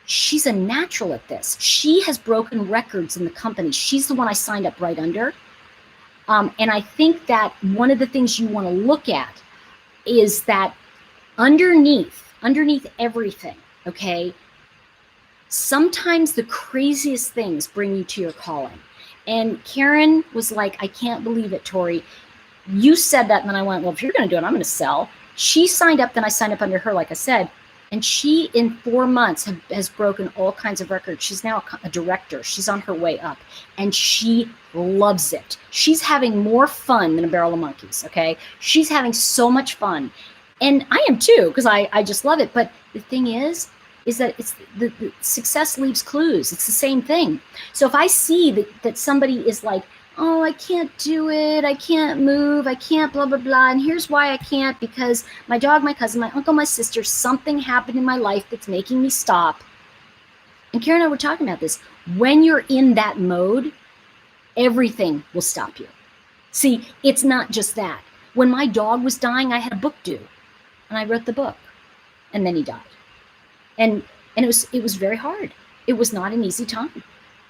she's a natural at this. She has broken records in the company. She's the one I signed up right under. And I think that one of the things you want to look at is that underneath everything, okay, sometimes the craziest things bring you to your calling. And Karen was like, I can't believe it, Tori. You said that. And then I went, well, if you're going to do it, I'm going to sell. She signed up. Then I signed up under her, like I said. And she, in 4 months, has broken all kinds of records. She's now a director. She's on her way up. And she loves it. She's having more fun than a barrel of monkeys, okay? She's having so much fun. And I am too, because I just love it. But the thing is that it's the success leaves clues. It's the same thing. So if I see that somebody is like, oh, I can't do it, I can't move, I can't blah, blah, blah, and here's why I can't, because my dog, my cousin, my uncle, my sister, something happened in my life that's making me stop. And Karen and I were talking about this. When you're in that mode, everything will stop you. See, it's not just that. When my dog was dying, I had a book due, and I wrote the book, and then he died. And it was very hard. It was not an easy time,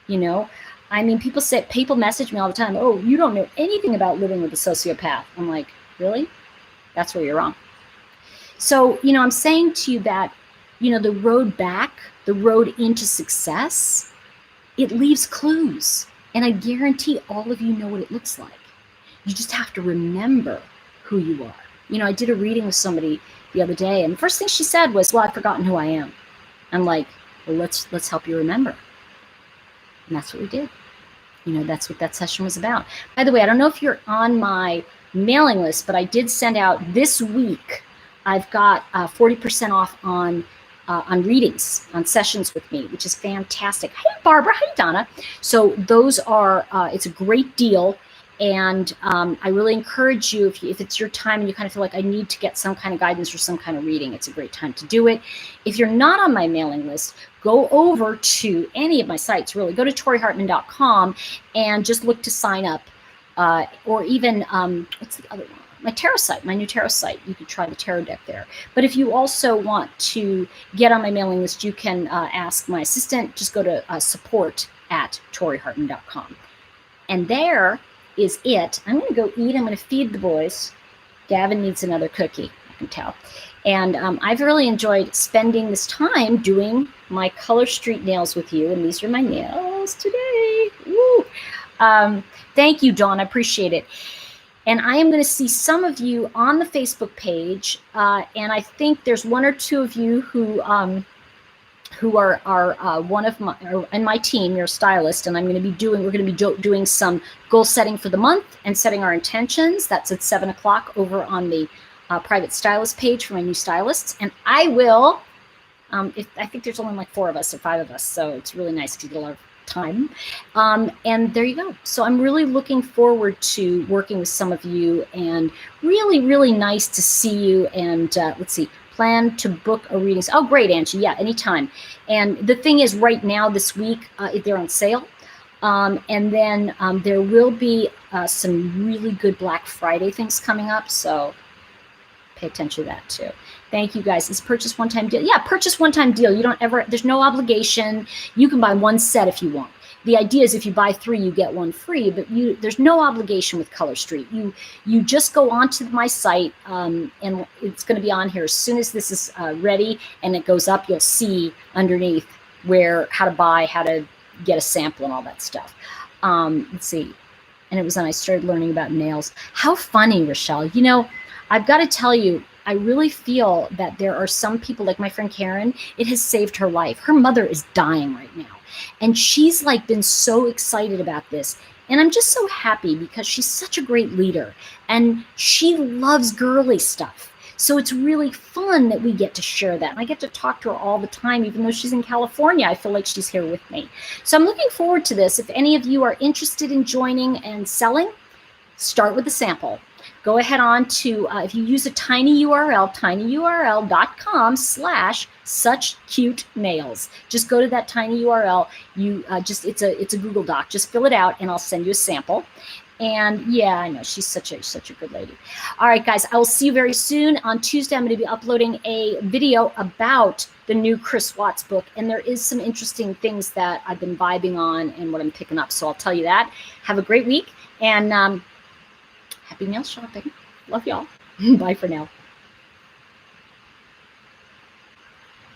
you know. I mean, people message me all the time, oh, you don't know anything about living with a sociopath. I'm like, really? That's where you're wrong. So, you know, I'm saying to you that, you know, the road back, the road into success, it leaves clues. And I guarantee all of you know what it looks like. You just have to remember who you are. You know, I did a reading with somebody the other day, and the first thing she said was, well, I've forgotten who I am. I'm like, well, let's help you remember. And that's what we did. You know, that's what that session was about. By the way, I don't know if you're on my mailing list, but I did send out this week. I've got 40% off on readings, on sessions with me, which is fantastic. Hey, Barbara. Hey, Donna. So those are, it's a great deal. And I really encourage you, if it's your time and you kind of feel like I need to get some kind of guidance or some kind of reading, it's a great time to do it. If you're not on my mailing list, go over to any of my sites, really. Go to torihartman.com and just look to sign up. Or even, what's the other one? my tarot site, my new tarot site. You could try the tarot deck there. But if you also want to get on my mailing list, you can ask my assistant. Just go to support@torihartman.com. And there is it. I'm going to go eat. I'm going to feed the boys. Gavin needs another cookie, I can tell. And I've really enjoyed spending this time doing my Color Street nails with you. And these are my nails today. Woo! Thank you, Dawn. I appreciate it. And I am going to see some of you on the Facebook page. And I think there's one or two of you who are one of my, and my team, your stylist, and we're going to be doing some goal setting for the month and setting our intentions. That's at 7 o'clock over on the private stylist page for my new stylists. And I will, I think there's only like 4 of us or 5 of us, so it's really nice to get a lot of time. And there you go. So I'm really looking forward to working with some of you, and really, really nice to see you. And let's see. Plan to book a reading. Oh, great, Angie. Yeah, anytime. And the thing is, right now, this week, they're on sale. And then there will be some really good Black Friday things coming up. So pay attention to that too. Thank you, guys. It's purchase one-time deal. Yeah, purchase one-time deal. You don't ever, there's no obligation. You can buy one set if you want. The idea is if you buy 3, you get 1 free, but there's no obligation with Color Street. You just go onto my site, and it's going to be on here as soon as this is ready and it goes up. You'll see underneath how to buy, how to get a sample and all that stuff. Let's see. And it was when I started learning about nails. How funny, Rochelle. You know, I've got to tell you, I really feel that there are some people, like my friend Karen, it has saved her life. Her mother is dying right now. And she's like been so excited about this. And I'm just so happy because she's such a great leader and she loves girly stuff. So it's really fun that we get to share that. And I get to talk to her all the time, even though she's in California. I feel like she's here with me. So I'm looking forward to this. If any of you are interested in joining and selling, start with a sample. Go ahead on to, if you use a tiny URL, tinyurl.com/suchcutenails. Just go to that tiny URL. It's a Google Doc. Just fill it out and I'll send you a sample. And yeah, I know she's such a good lady. All right, guys, I will see you very soon. On Tuesday, I'm going to be uploading a video about the new Chris Watts book. And there is some interesting things that I've been vibing on and what I'm picking up. So I'll tell you that. Have a great week and happy nail shopping. Love y'all. Bye for now.